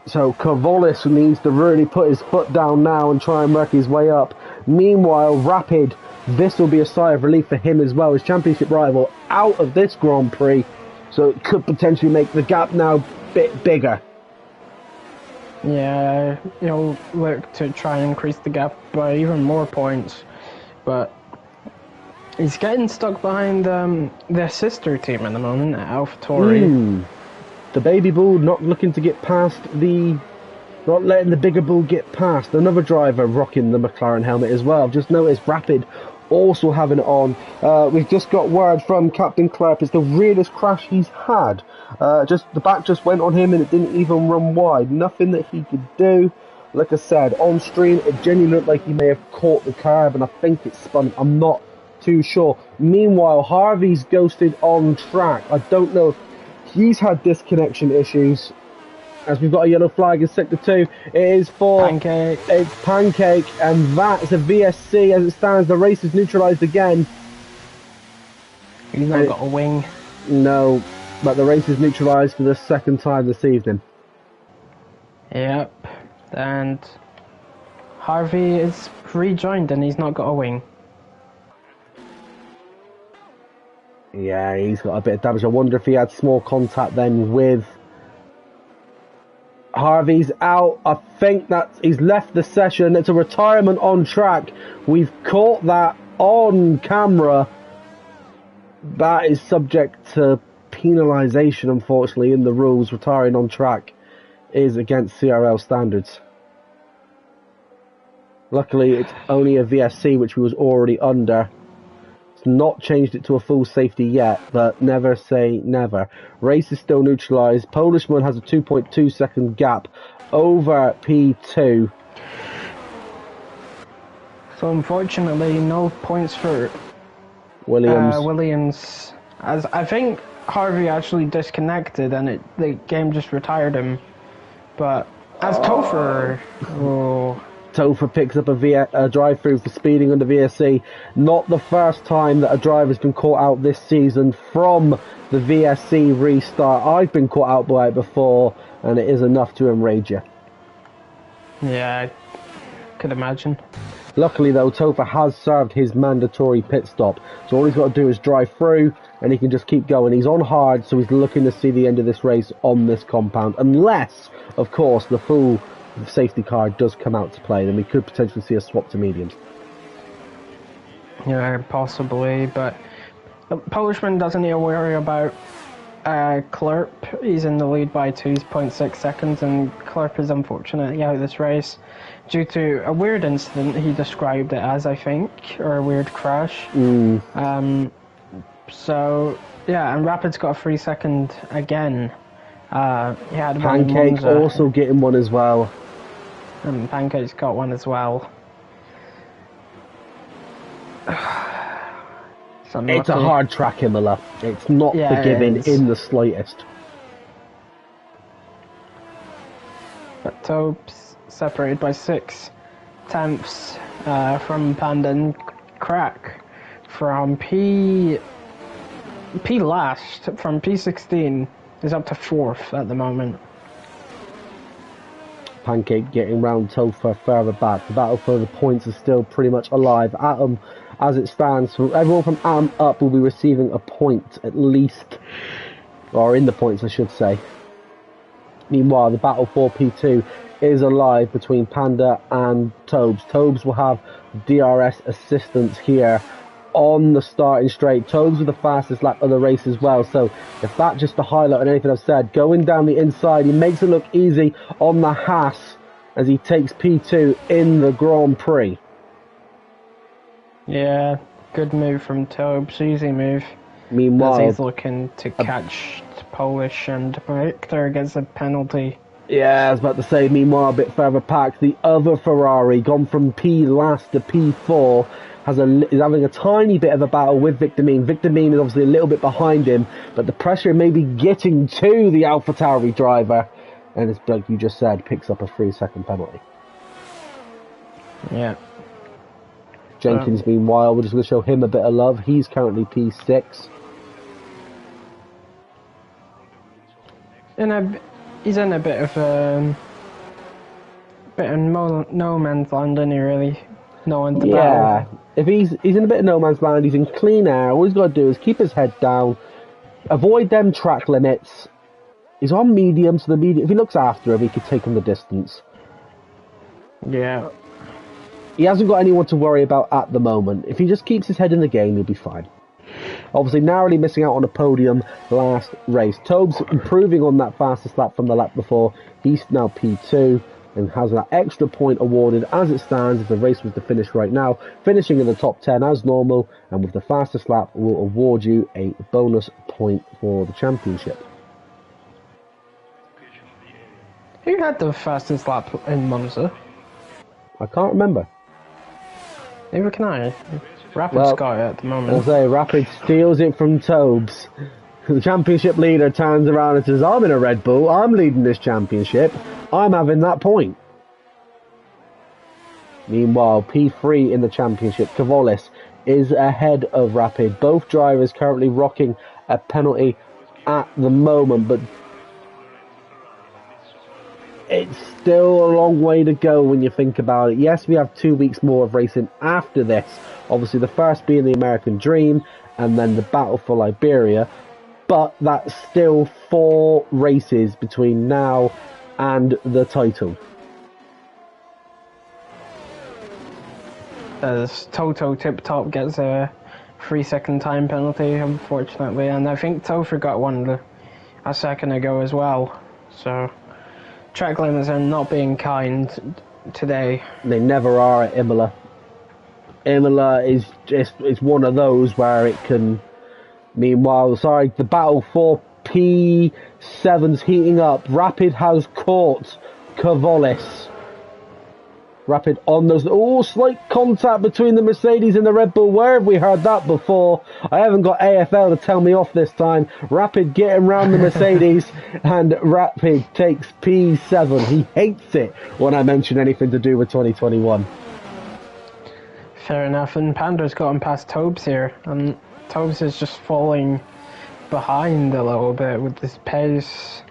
So Cavolis needs to really put his foot down now and try and work his way up. Meanwhile, Rapid, this will be a sigh of relief for him as well. His championship rival out of this Grand Prix, so it could potentially make the gap now a bit bigger. Yeah, he'll look to try and increase the gap by even more points, but he's getting stuck behind their sister team at the moment, AlphaTauri. The baby bull not looking to get past not letting the bigger bull get past. Another driver rocking the McLaren helmet as well. I've just noticed Rapid also having it on. We've just got word from Captain Clark. It's the realest crash he's had. The back just went on him and it didn't even run wide. Nothing that he could do. Like I said, on stream, it genuinely looked like he may have caught the curb and I think it spun. I'm not too sure. Meanwhile, Harvey's ghosted on track. I don't know if he's had disconnection issues. as we've got a yellow flag in sector 2. It is for Pancake. It's Pancake, and that's a VSC as it stands. The race is neutralised again. He's not got a wing. No, but the race is neutralised for the second time this evening. Yep, and Harvey is rejoined and he's not got a wing. Yeah, he's got a bit of damage. I wonder if he had small contact then with Harvey's out. I think that he's left the session. It's a retirement on track. We've caught that on camera. That is subject to penalisation, unfortunately, in the rules. Retiring on track is against CRL standards. Luckily, it's only a VSC, which we was already under. It's not changed it to a full safety yet, but never say never. Race is still neutralised. Polishman has a 2.2 second gap over P2. So unfortunately, no points for Williams. As I think Harvey actually disconnected and the game just retired him. But as Topher, Topher picks up a drive-through for speeding under VSC. Not the first time that a driver's been caught out this season from the VSC restart. I've been caught out by it before, and it is enough to enrage you. Yeah, I could imagine. Luckily though, Topher has served his mandatory pit stop, so all he's got to do is drive through and he can just keep going. He's on hard, so he's looking to see the end of this race on this compound, unless, of course, the full safety car does come out to play. Then we could potentially see a swap to mediums. Yeah, possibly, but Polishman doesn't need to worry about Clerp. He's in the lead by 2.6 seconds, and Clerp is unfortunately out of this race due to a weird incident he described it as, I think, or a weird crash. So yeah, and Rapid's got a 3 second again. He had Pancake also getting one as well. And Pancake's got one as well. It's a hard track, Imola. It's not forgiving in the slightest. But Topes separated by 6/10 from Panda, and Crack from P last, from P16 is up to 4th at the moment. Pancake getting round Topher further back. The battle for the points is still pretty much alive. Atom, as it stands, everyone from Atom up will be receiving a point at least, or in the points I should say. Meanwhile, the battle for P2 is alive between Panda and Tobes. Tobes will have DRS assistance here on the starting straight. Tobes with the fastest lap of the race as well, so if that just to highlight on anything I've said, going down the inside, he makes it look easy on the Haas as he takes P2 in the Grand Prix. Yeah, good move from Tobes, easy move. Meanwhile, as he's looking to catch Polish, and Victor gets a penalty. Yeah, I was about to say, meanwhile, a bit further back, the other Ferrari, gone from P last to P4, is having a tiny bit of a battle with Victor Mean. Victor Mean is obviously a little bit behind him, but the pressure may be getting to the AlphaTauri driver, and it's like you just said, picks up a 3 second penalty. Yeah. Jenkins, meanwhile, we're just going to show him a bit of love. He's currently P6. He's in a bit of no man's land, isn't he, really? No one to battle. Yeah, if he's in a bit of no man's land, he's in clean air. All he's got to do is keep his head down, avoid them track limits. He's on medium, so if he looks after him, he could take him the distance. Yeah. He hasn't got anyone to worry about at the moment. If he just keeps his head in the game, he'll be fine. Obviously, narrowly missing out on a podium last race. Tobes improving on that fastest lap from the lap before. He's now P2 and has that extra point awarded as it stands if the race was to finish right now. Finishing in the top 10 as normal, and with the fastest lap will award you a bonus point for the championship. Who had the fastest lap in Monza? I can't remember. Neither can I. Rapid's got it at the moment. I'll say Rapid steals it from Tobes. The championship leader turns around and says, I'm in a Red Bull, I'm leading this championship, I'm having that point. Meanwhile, P3 in the championship, Kavolis is ahead of Rapid. Both drivers currently rocking a penalty at the moment, but it's still a long way to go when you think about it. Yes, we have 2 weeks more of racing after this. Obviously, the first being the American Dream, and then the Battle for Liberia. But that's still 4 races between now and the title. As Toto Tip Top gets a 3-second time penalty, unfortunately, and I think Topher got one a second ago as well. So track limits are not being kind today. They never are at Imola. Imola is just, it's one of those where it can. Meanwhile, the battle for P7's heating up. Rapid has caught Kavolis. Rapid on those. Oh, slight contact between the Mercedes and the Red Bull. Where have we heard that before? I haven't got AFL to tell me off this time. Rapid getting round the Mercedes, and Rapid takes P7. He hates it when I mention anything to do with 2021. Fair enough, and Panda's gotten past Tobes here, and Tobes is just falling behind a little bit with this pace.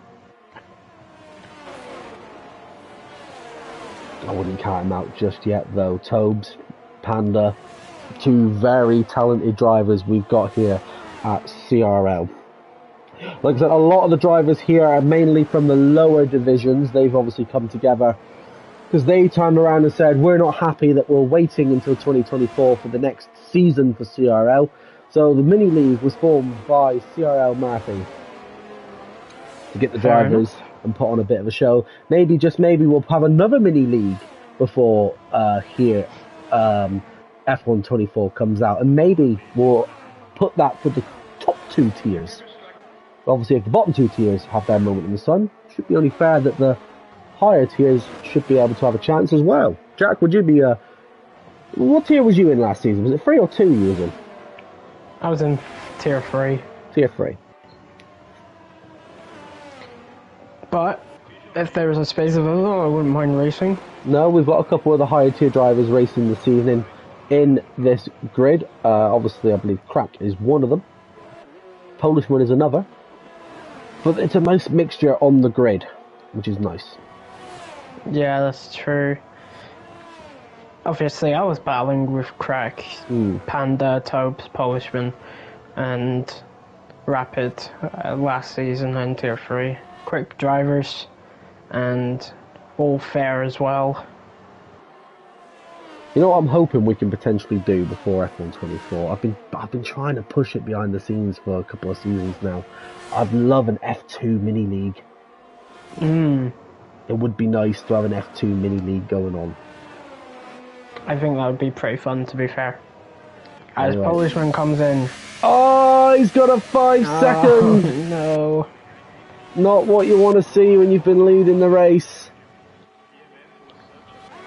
I wouldn't count him out just yet, though. Tobes, Panda, 2 very talented drivers we've got here at CRL. Like I said, a lot of the drivers here are mainly from the lower divisions. They've obviously come together because they turned around and said, we're not happy that we're waiting until 2024 for the next season for CRL. So the mini league was formed by CRL Murphy to get the drivers and put on a bit of a show. Maybe, just maybe, we'll have another mini league before F1 24 comes out, and maybe we'll put that for the top 2 tiers. Obviously, if the bottom 2 tiers have their moment in the sun, it should be only fair that the higher tiers should be able to have a chance as well. Jack, would you be what tier was you in last season? Was it 3 or 2 you was in? I was in tier 3. Tier 3. But if there was a space available, I wouldn't mind racing. No, we've got a couple of the higher tier drivers racing this evening in this grid. Obviously, I believe Crack is one of them. Polishman is another. But it's a nice mixture on the grid, which is nice. Yeah, that's true. Obviously, I was battling with Crack, Panda, Tobes, Polishman, and Rapid last season in tier 3. Quick drivers, and all fair as well. You know what I'm hoping we can potentially do before F1 24? I've been trying to push it behind the scenes for a couple of seasons now. I'd love an F2 mini league. It would be nice to have an F2 mini league going on. I think that would be pretty fun, to be fair. As Polishman comes in. Oh, he's got a 5-second. No. Not what you want to see when you've been leading the race.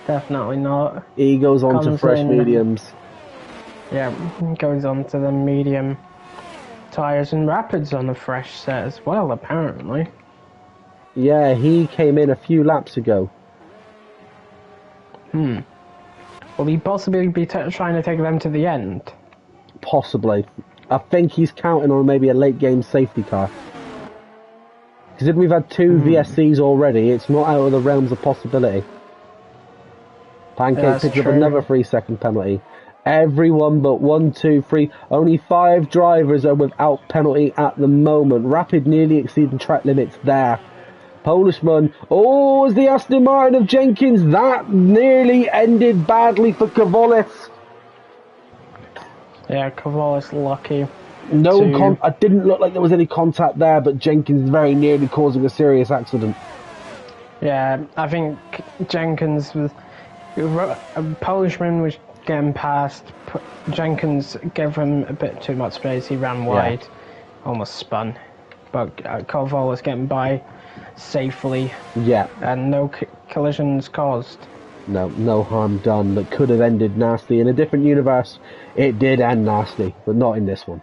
Definitely not. He goes on to fresh mediums. Yeah, goes on to the medium tyres, and Rapids on a fresh set as well, apparently. Yeah, he came in a few laps ago. Will he possibly be trying to take them to the end? Possibly. I think he's counting on maybe a late game safety car. Because we've had 2 VSCs already, it's not out of the realms of possibility. Pancake picked up another 3-second penalty. Everyone but 1, 2, 3, only 5 drivers are without penalty at the moment. Rapid nearly exceeding track limits there. Polishman, oh, as the Aston Martin of Jenkins, that nearly ended badly for Kavolis. Yeah, Kavolis lucky. It didn't look like there was any contact there, but Jenkins very nearly causing a serious accident. Yeah, I think Jenkins was... Polishman was getting past. Jenkins gave him a bit too much space. He ran wide, almost spun. But Koval was getting by safely. Yeah. And no collisions caused. No harm done. That could have ended nasty. In a different universe, it did end nasty, but not in this one.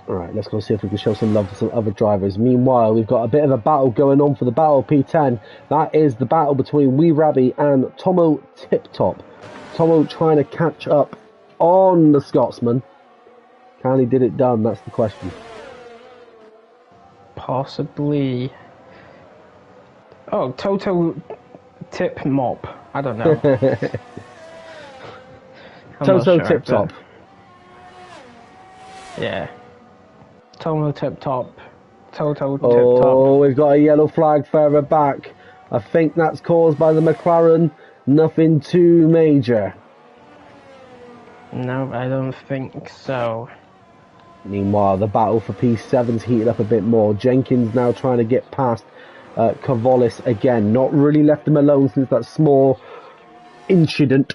Alright, let's go see if we can show some love to some other drivers. Meanwhile, we've got a bit of a battle going on for the battle P10. That is the battle between Wee Rabby and Tomo Tip Top. Tomo trying to catch up on the Scotsman. Can he did it done? That's the question. Possibly. Oh, Toto Tip Mop. I don't know. Toto Tip Top. Yeah. Tomo Tip Top. Toto Tip Top. Oh, we've got a yellow flag further back. I think that's caused by the McLaren. Nothing too major. No, I don't think so. Meanwhile, the battle for P7's heated up a bit more. Jenkins now trying to get past Kavolis again. Not really left him alone since that small incident.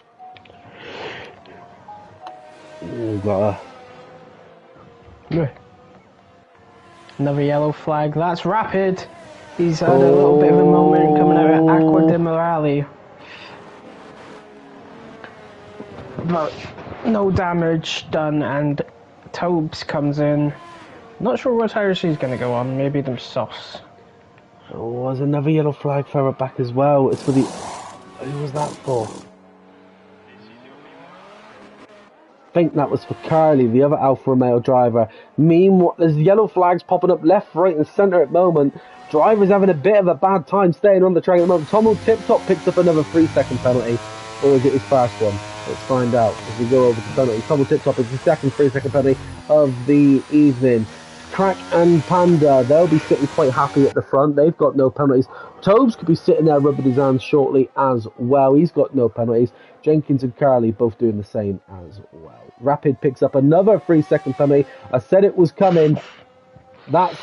We've got another yellow flag. That's Rapid. He's had a little bit of a moment coming out of Aqua de Morale. But no damage done, and Tobes comes in. Not sure what tires he's going to go on. Maybe them softs. Oh, there's another yellow flag further back as well. It's for the... Who was that for? I think that was for Carly, the other Alfa Romeo driver. Meanwhile, there's yellow flags popping up left, right and centre at the moment. Drivers having a bit of a bad time staying on the track at the moment. Tomo Tip Top picks up another 3-second penalty. Or is it his first one? Let's find out as we go over to penalty. Tomo Tip Top is the second 3-second penalty of the evening. Crack and Panda, they'll be sitting quite happy at the front. They've got no penalties. Tobes could be sitting there rubbing his hands shortly as well. He's got no penalties. Jenkins and Carly both doing the same as well. Rapid picks up another 3-second penalty. I said it was coming. That's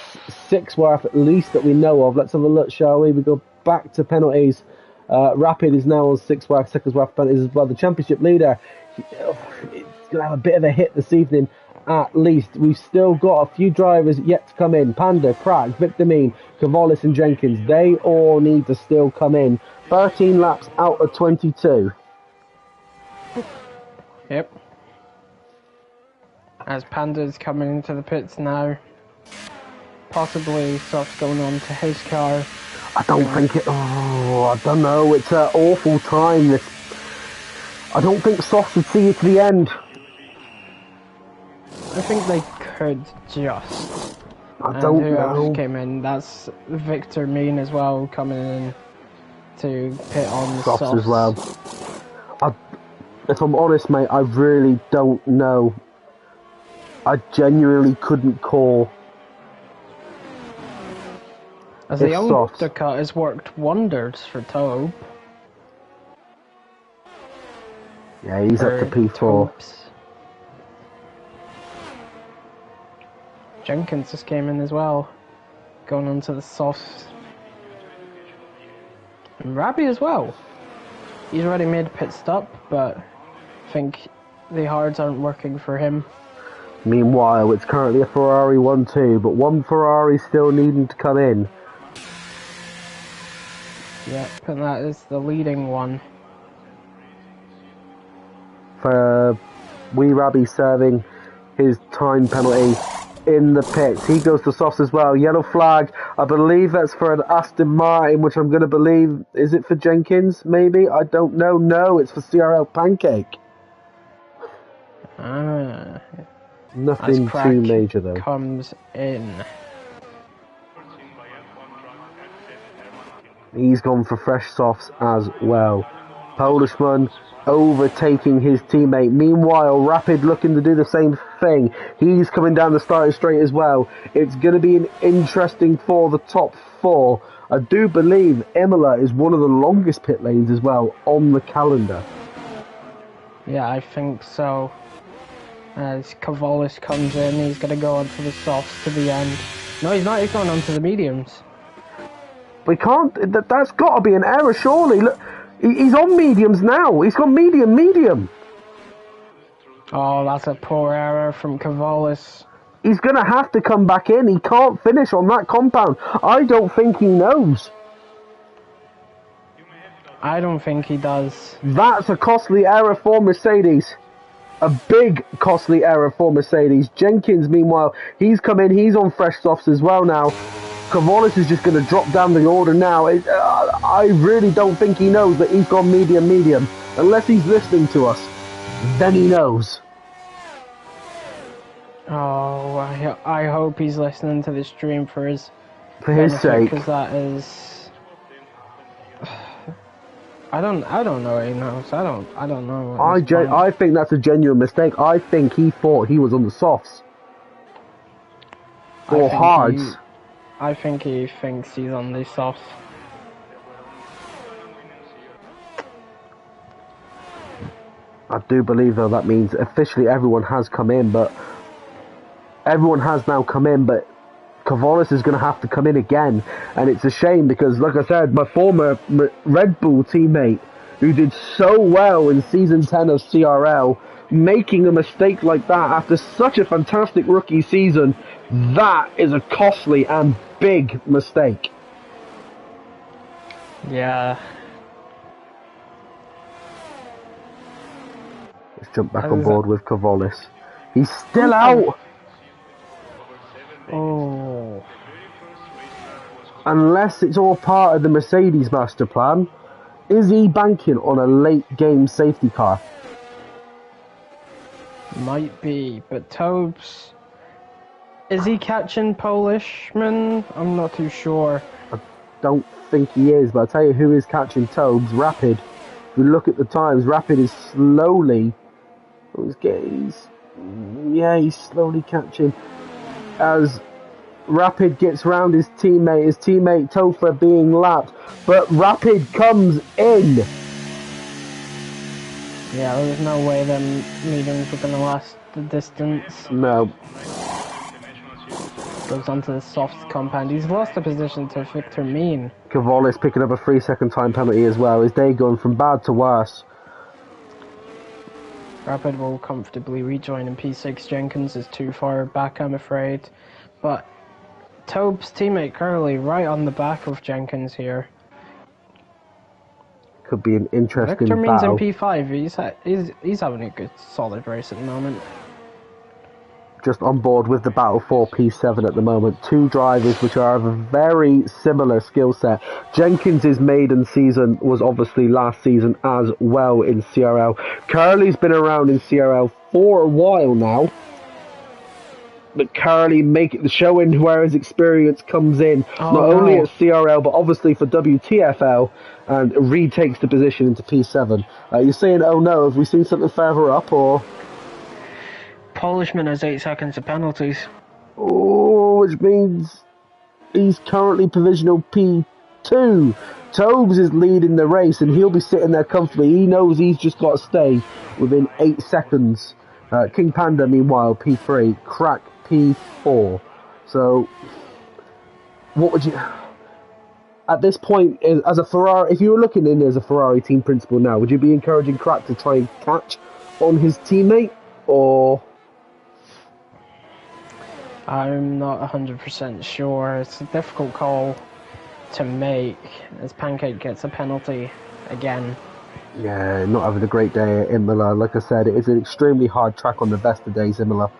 6 worth at least that we know of. Let's have a look, shall we? We go back to penalties. Rapid is now on 6 seconds worth of penalties as well. The championship leader, it's going to have a bit of a hit this evening. At least we've still got a few drivers yet to come in. Panda, Crack, Victor Mean, Kavolis and Jenkins, they all need to still come in. 13 laps out of 22. Yep. As Panda's coming into the pits now. Possibly stuff's going on to his car. I don't think it... Oh, I don't know. It's an awful time. I don't think Softs would see you to the end. I think they could just. I don't know. Who else came in? That's Victor Mean as well coming in to pit on the softs as well. If I'm honest, mate, I really don't know. I genuinely couldn't call. As the young undercut has worked wonders for Tobe. Yeah, he's up to P4. Tobes. Jenkins just came in as well, going on to the softs. And Rabby as well. He's already made a pit stop, but I think the hards aren't working for him. Meanwhile, it's currently a Ferrari 1-2, but one Ferrari still needing to come in. Yep, and that is the leading one. For Wee Rabby serving his time penalty in the pits. He goes to softs as well. Yellow flag. I believe that's for an Aston Martin, which I'm going to believe... Is it for Jenkins, maybe? I don't know. No, it's for CRL Pancake. Nothing too major, though. Comes in. He's gone for fresh softs as well. Polishman overtaking his teammate. Meanwhile, Rapid looking to do the same thing. He's coming down the starting straight as well. It's going to be an interesting for the top 4. I do believe Imola is one of the longest pit lanes as well on the calendar. Yeah, I think so. As Kavolis comes in, he's going to go on to the softs to the end. No, he's not. He's going on to the mediums. We can't... That's got to be an error, surely. Look, he's on mediums now. He's got medium. Oh, that's a poor error from Kavolis. He's going to have to come back in. He can't finish on that compound. I don't think he knows. I don't think he does. That's a costly error for Mercedes. A big costly error for Mercedes. Jenkins, meanwhile, he's come in. He's on fresh softs as well now. Kavalis is just going to drop down the order now. I really don't think he knows that he's gone medium. Unless he's listening to us, then he knows. Oh, I hope he's listening to the stream for his sake. Because that is... I don't know what he knows. I don't know. I think that's a genuine mistake. I think he thought he was on the softs. Or hards. I think he thinks he's on the softs. I do believe, though, that means officially everyone has come in, but... Everyone has now come in, but Kavalis is going to have to come in again. And it's a shame because, like I said, my former Red Bull teammate, who did so well in Season 10 of CRL, making a mistake like that after such a fantastic rookie season, that is a costly and big mistake. Yeah. Let's jump back on board with Kavalis. He's still out! Oh. Unless it's all part of the Mercedes master plan, is he banking on a late game safety car? Might be, but Tobes... Is he catching Polishman? I'm not too sure. I don't think he is, but I'll tell you who is catching Tobes. Rapid. If we look at the times, Rapid is slowly... he's slowly catching. As Rapid gets round his teammate Topher being lapped, but Rapid comes in. Yeah, there's no way them meetings were going to last the distance. No. Goes onto the soft compound. He's lost a position to Victor Mean. Kavalis picking up a 3-second time penalty as well. His day going from bad to worse. Rapid will comfortably rejoin in P6. Jenkins is too far back, I'm afraid. But Tobe's teammate Curly right on the back of Jenkins here. Could be an interesting Victor Means in battle. P5. He's having a good solid race at the moment. Just on board with the battle for P7 at the moment. Two drivers which are of a very similar skill set. Jenkins' maiden season was obviously last season as well in CRL. Curly's been around in CRL for a while now. But Curly showing where his experience comes in. Not only at CRL but obviously for WTFL. And retakes the position into P7. You're saying, oh no, have we seen something further up or... Polishman has 8 seconds of penalties. Oh, which means he's currently provisional P2. Tobes is leading the race and he'll be sitting there comfortably. He knows he's just got to stay within 8 seconds. King Panda, meanwhile, P3. Crack, P4. So, what would you... At this point, as a Ferrari, if you were looking in as a Ferrari team principal now, would you be encouraging Crack to try and catch on his teammate? Or... I'm not 100% sure. It's a difficult call to make as Pancake gets a penalty again. Yeah, not having a great day at Imola. Like I said, it is an extremely hard track on the best of days, Imola.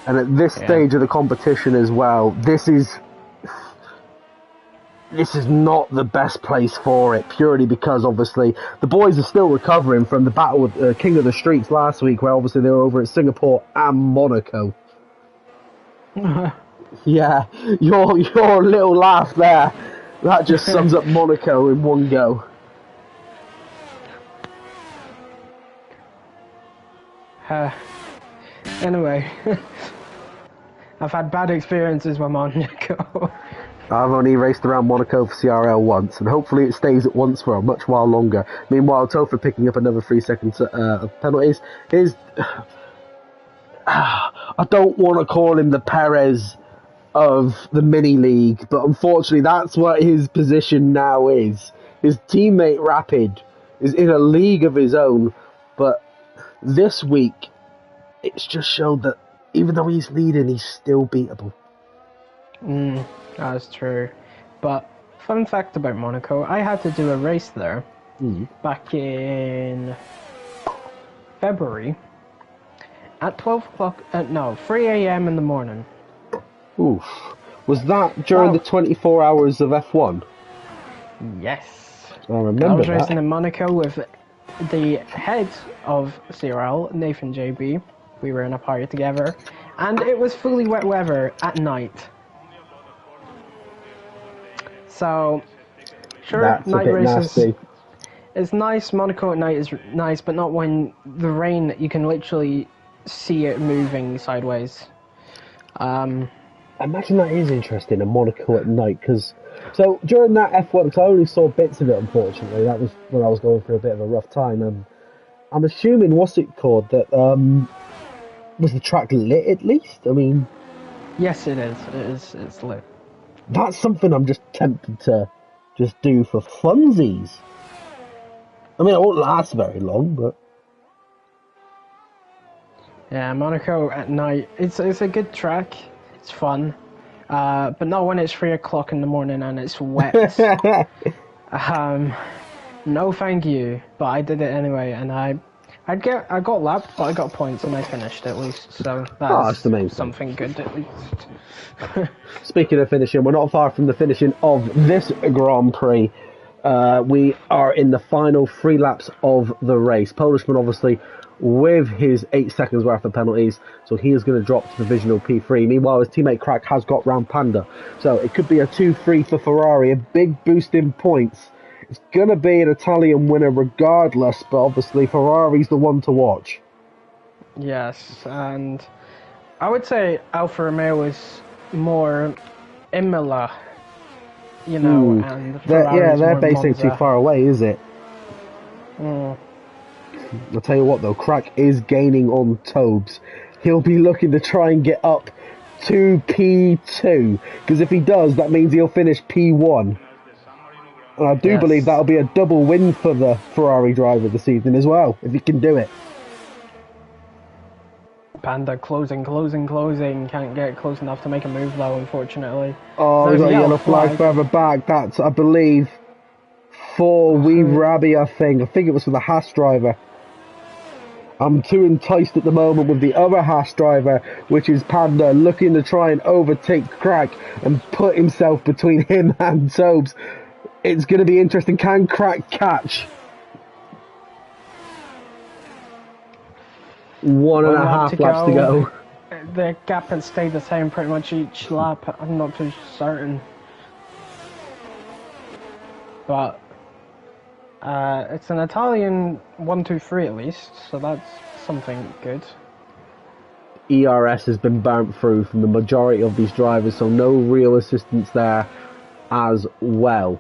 And at this stage of the competition as well, this is not the best place for it, purely because obviously the boys are still recovering from the battle with King of the Streets last week, where obviously they were over at Singapore and Monaco. Yeah, your little laugh there, that just sums up Monaco in one go. Anyway, I've had bad experiences with Monaco. I've only raced around Monaco for CRL once, and hopefully it stays at once for a much while longer. Meanwhile, Topher picking up another 3 seconds of penalties. I don't want to call him the Perez of the mini league, but unfortunately that's what his position now is. His teammate Rapid is in a league of his own, but this week it's just showed that even though he's leading, he's still beatable. That's true. But fun fact about Monaco, I had to do a race there back in February at 12 o'clock, no, 3 a.m. in the morning. Oof. Was that during the 24 hours of F1? Yes. I remember I was that. racing in Monaco with the head of CRL, Nathan JB. We were in a party together, and it was fully wet weather at night. So, sure, That's night a bit races. nasty. It's nice. Monaco at night is nice, but not when the rain. You can literally see it moving sideways. I imagine that is interesting, a Monaco at night, because... So, during that F1, because I only saw bits of it, unfortunately, that was when I was going through a bit of a rough time, and I'm assuming, what's it called, that, was the track lit at least? I mean... Yes, it is. It's lit. That's something I'm just tempted to just do for funsies. I mean, it won't last very long, but... Yeah, Monaco at night. It's a good track. It's fun. But not when it's 3 o'clock in the morning and it's wet. No thank you. But I did it anyway, and I got lapped, but I got points and I finished at least. So that's the main thing. something good at least. Speaking of finishing, we're not far from the finishing of this Grand Prix. We are in the final 3 laps of the race. Polishman, obviously, with his 8 seconds worth of penalties, so he is going to drop to provisional P3. Meanwhile, his teammate Crack has got round Panda, so it could be a 2-3 for Ferrari, a big boost in points. It's going to be an Italian winner regardless, but obviously Ferrari's the one to watch. Yes, and I would say Alfa Romeo is more Imola, you know, and Ferrari's their more base ain't too Monza. far away, is it? I'll tell you what though, Crack is gaining on Tobes. He'll be looking to try and get up to P2, because if he does, that means he'll finish P1. And I do believe that'll be a double win for the Ferrari driver this evening as well, if he can do it. Panda closing. Can't get close enough to make a move though, unfortunately. Oh, he's got a yellow flag further back. That's, I believe, for Wee Rabbi, I think. I think it was for the Haas driver. I'm too enticed at the moment with the other Haas driver, which is Panda, looking to try and overtake Crack and put himself between him and Tobes. It's going to be interesting. Can Crack catch? 1.5 laps to go. The gap has stayed the same pretty much each lap. I'm not too certain. But it's an Italian 1-2-3 at least, so that's something good. ERS has been burnt through from the majority of these drivers, so no real assistance there as well.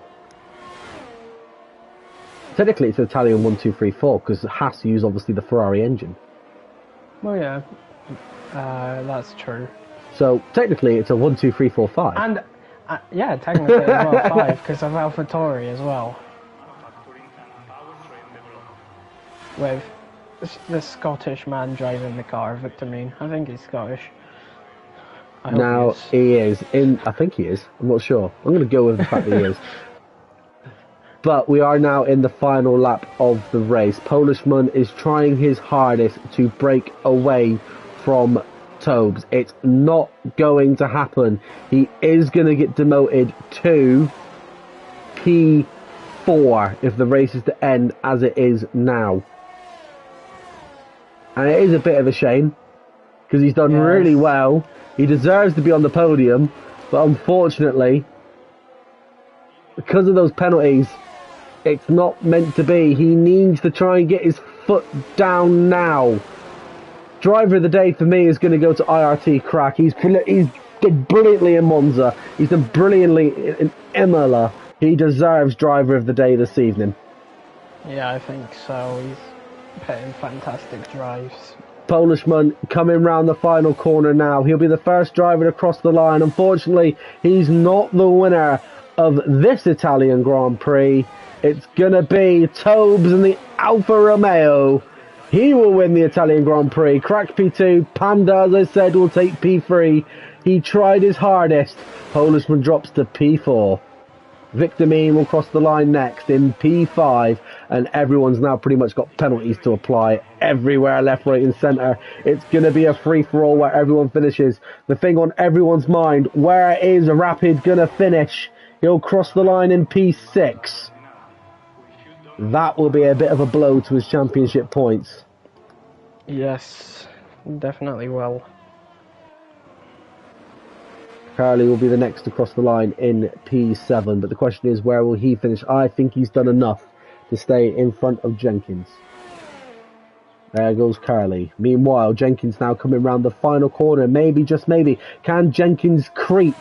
Technically, it's an Italian 1-2-3-4 because Haas use obviously the Ferrari engine. Well, yeah, that's true. So technically, it's a 1-2-3-4-5. And yeah, technically as well 5 because of AlphaTauri as well. With the Scottish man driving the car, Victor Mean. I think he's Scottish. Now he is. I think he is. I'm not sure. I'm going to go with the fact that he is. But we are now in the final lap of the race. Polishman is trying his hardest to break away from Tobes. It's not going to happen. He is going to get demoted to P4 if the race is to end as it is now. And it is a bit of a shame because he's done really well. He deserves to be on the podium, but unfortunately, because of those penalties, it's not meant to be. He needs to try and get his foot down now. Driver of the day for me is going to go to IRT Crack. He's did brilliantly in Monza. He's done brilliantly in Imola. He deserves driver of the day this evening. Yeah, I think so. He's putting fantastic drives. Polishman coming round the final corner now. He'll be the first driver to cross the line. Unfortunately, he's not the winner of this Italian Grand Prix. It's going to be Tobes and the Alfa Romeo. He will win the Italian Grand Prix. Crack P2. Panda, as I said, will take P3. He tried his hardest. Polishman drops to P4. Victor Mean will cross the line next in P5, and everyone's now pretty much got penalties to apply everywhere, left, right and centre. It's going to be a free-for-all where everyone finishes. The thing on everyone's mind, where is Rapid going to finish? He'll cross the line in P6. That will be a bit of a blow to his championship points. Yes, definitely will. Carly will be the next to cross the line in P7, but the question is, where will he finish? I think he's done enough to stay in front of Jenkins. There goes Carly. Meanwhile, Jenkins now coming round the final corner. Maybe, just maybe, can Jenkins creep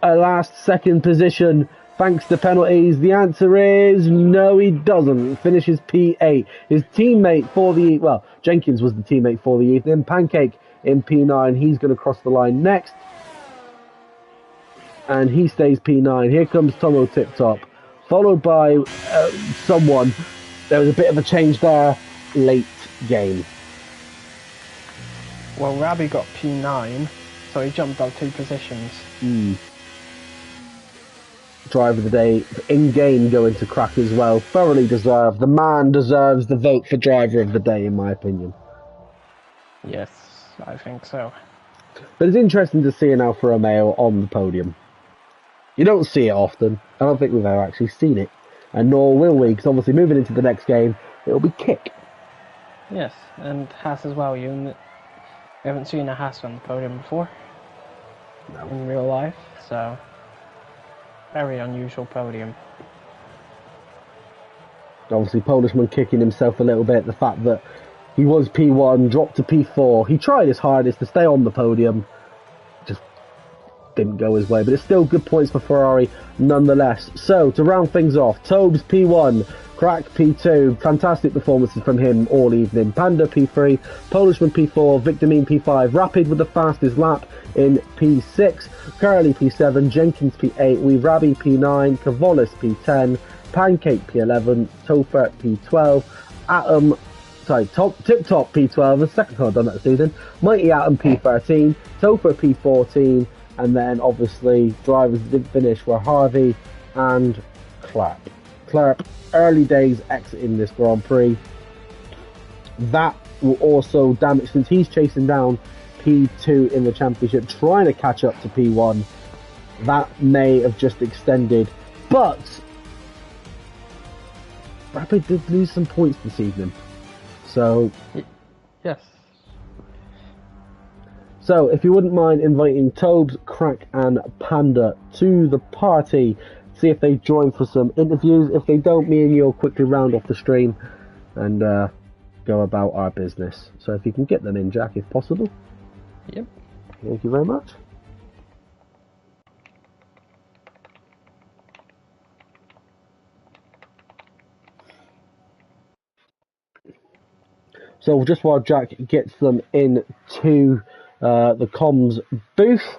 a last second position thanks to penalties? The answer is no, he doesn't. Finishes P8. His teammate for the, well, Jenkins was the teammate for the evening. Pancake in P9. He's going to cross the line next. And he stays P9. Here comes Tomo Tip Top, followed by someone. There was a bit of a change there, late game. Well, Rabbi got P9, so he jumped up 2 positions. Driver of the day, in-game going to Crack as well. Thoroughly deserved. The man deserves the vote for driver of the day, in my opinion. Yes, I think so. But it's interesting to see an Alfa Romeo on the podium. You don't see it often. I don't think we've ever actually seen it. And nor will we, because obviously moving into the next game, it'll be Kick. Yes, and Haas as well. You haven't seen a Haas on the podium before? No. In real life, so very unusual podium. Obviously, Polishman kicking himself a little bit. The fact that he was P1, dropped to P4. He tried his hardest to stay on the podium. Just didn't go his way. But it's still good points for Ferrari nonetheless. So, to round things off, Tobes P1, Crack P2. Fantastic performances from him all evening. Panda P3, Polishman P4, Victor Mean P5. Rapid with the fastest lap in P6. Curly P7, Jenkins P8, Weerabi P9, Cavolis P10, Pancake P11, Topher P12, Tip Top P12, the second time I've done that this season, Mighty Atom P13, Topher P14, and then obviously drivers that didn't finish were Harvey and Clapp. Clapp, early days exiting this Grand Prix. That will also damage, since he's chasing down P2 in the championship, trying to catch up to P1. That may have just extended, but Rapid did lose some points this evening. So, yes. So, if you wouldn't mind inviting Tobes, Crack and Panda to the party, see if they join for some interviews. If they don't, me and you'll quickly round off the stream and go about our business. So if you can get them in, Jack, if possible. Yep. Thank you very much. So just while Jack gets them into the comms booth,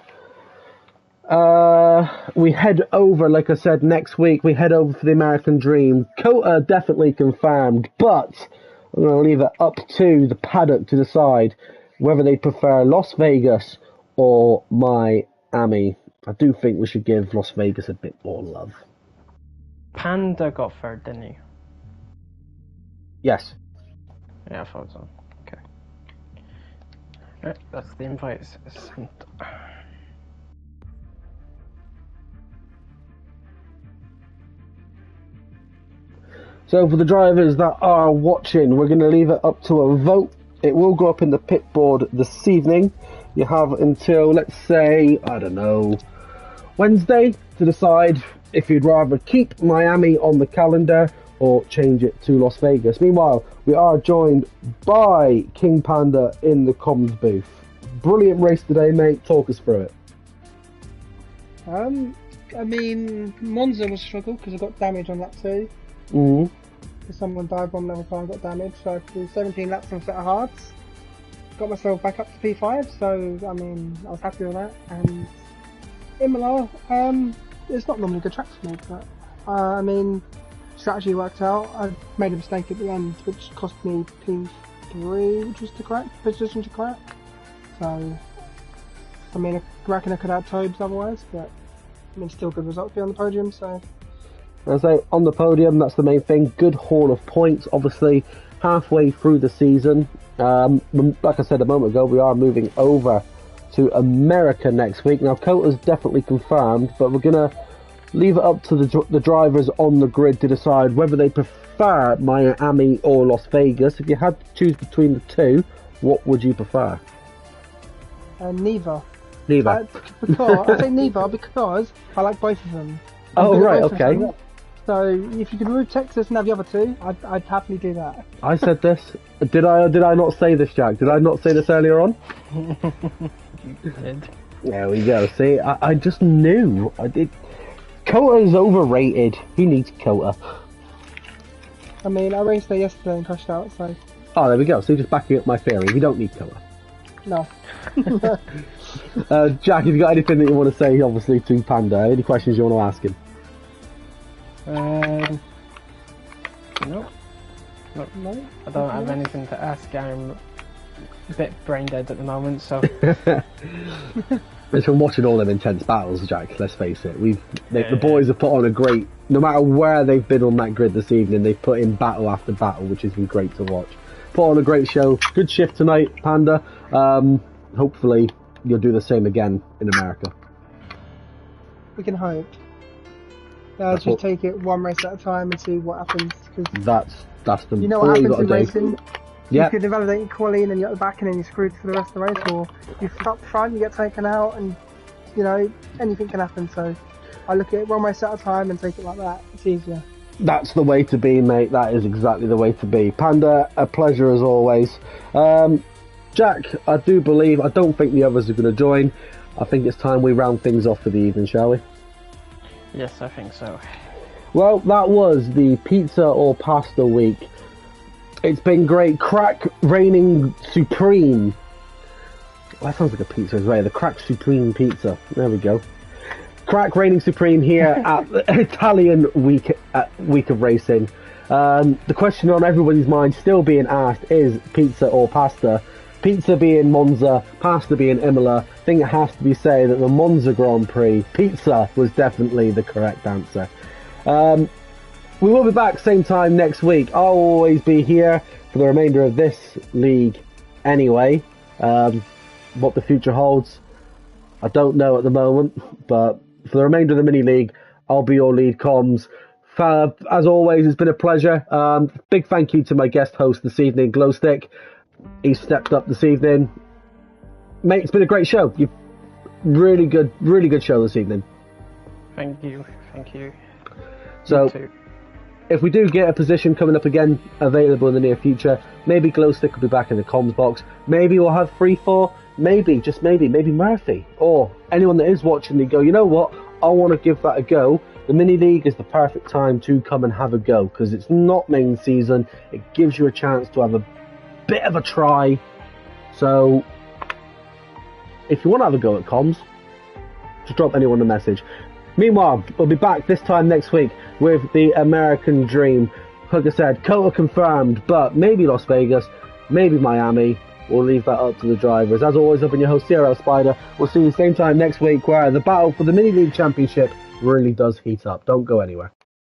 we head over, like I said, next week we head over for the American Dream. Kota definitely confirmed, but I'm going to leave it up to the paddock to decide whether they prefer Las Vegas or Miami. I do think we should give Las Vegas a bit more love. Panda got third, didn't he? Yes. Yeah, I thought so. Okay. Right, that's the invite sent. So for the drivers that are watching, we're going to leave it up to a vote. It will go up in the pit board this evening. You have until, let's say, I don't know, Wednesday to decide if you'd rather keep Miami on the calendar or change it to Las Vegas. Meanwhile, we are joined by King Panda in the comms booth. Brilliant race today, mate. Talk us through it. I mean, Monza was a struggle because I got damage on lap 2. Mm-hmm. Someone died from another car and got damaged, so I threw 17 laps on a set of hards. Got myself back up to P5, so I mean, I was happy with that. And Imola, it's not normally a good track for me, but I mean, strategy worked out. I made a mistake at the end, which cost me P3, which was the correct position to crack. So, I mean, I reckon I could have Tobes otherwise, but I mean, still good result to be on the podium, so As I say, on the podium, that's the main thing. Good haul of points, obviously, halfway through the season. Like I said a moment ago, we are moving over to America next week. Now, Cota's definitely confirmed, but we're going to leave it up to the drivers on the grid to decide whether they prefer Miami or Las Vegas. If you had to choose between the two, what would you prefer? Neither. Neither. I say neither because I like both of them. Oh, right, okay. So if you could remove Texas and have the other two, I'd happily do that. I said this. Did I not say this, Jack? Did I not say this earlier on? You did. There we go. See, I just knew. I did. Cota is overrated. Who needs Cota? I mean, I raced there yesterday and crashed out, so... Oh, there we go. So you're just backing up my theory. We don't need Cota. No. Jack, have you got anything that you want to say, obviously, to Panda? Any questions you want to ask him? No. I don't have anything to ask. I'm a bit brain dead at the moment, so... It's from watching all them intense battles, Jack, let's face it. The boys have put on a great... No matter where they've been on that grid this evening, they've put in battle after battle, which has been great to watch. Put on a great show. Good shift tonight, Panda. Hopefully, you'll do the same again in America. We can hope. Just take it one race at a time and see what happens. Cause that's the... You know what happens in racing? Yeah. You could invalidate your quality and then you're at the back and then you're screwed for the rest of the race, or you stop front, you get taken out, and you know, anything can happen. So I look at it one race at a time and take it like that. It's easier. That's the way to be, mate. That is exactly the way to be. Panda, a pleasure as always. Jack, I don't think the others are going to join. I think it's time we round things off for the evening, shall we? Yes, I think so. Well, that was the pizza or pasta week. It's been great. Crack reigning supreme. That sounds like a pizza as well. The Crack Supreme Pizza. There we go. Crack reigning supreme here at the Italian week of racing. The question on everybody's mind still being asked is pizza or pasta. Pizza being Monza, pasta being Imola. I think it has to be said that the Monza Grand Prix, pizza was definitely the correct answer. We will be back same time next week. I'll always be here for the remainder of this league anyway. What the future holds, I don't know at the moment, but for the remainder of the mini league, I'll be your lead comms. As always, it's been a pleasure. Big thank you to my guest host this evening, Glowstick. He's stepped up this evening. Mate, it's been a great show. Really good show this evening. Thank you. So, if we do get a position coming up again available in the near future, maybe Glowstick will be back in the comms box. Maybe we'll have 3-4. Maybe, just maybe Murphy. Or anyone that is watching, they go, you know what? I want to give that a go. The mini league is the perfect time to come and have a go because it's not main season. It gives you a chance to have a bit of a try. So, if you want to have a go at comms, just drop anyone a message. Meanwhile, we'll be back this time next week with the American Dream. Like I said, Cota confirmed, but maybe Las Vegas, maybe Miami. We'll leave that up to the drivers. As always, I've been your host, CRL Spider. We'll see you same time next week where the battle for the Mini League Championship really does heat up. Don't go anywhere.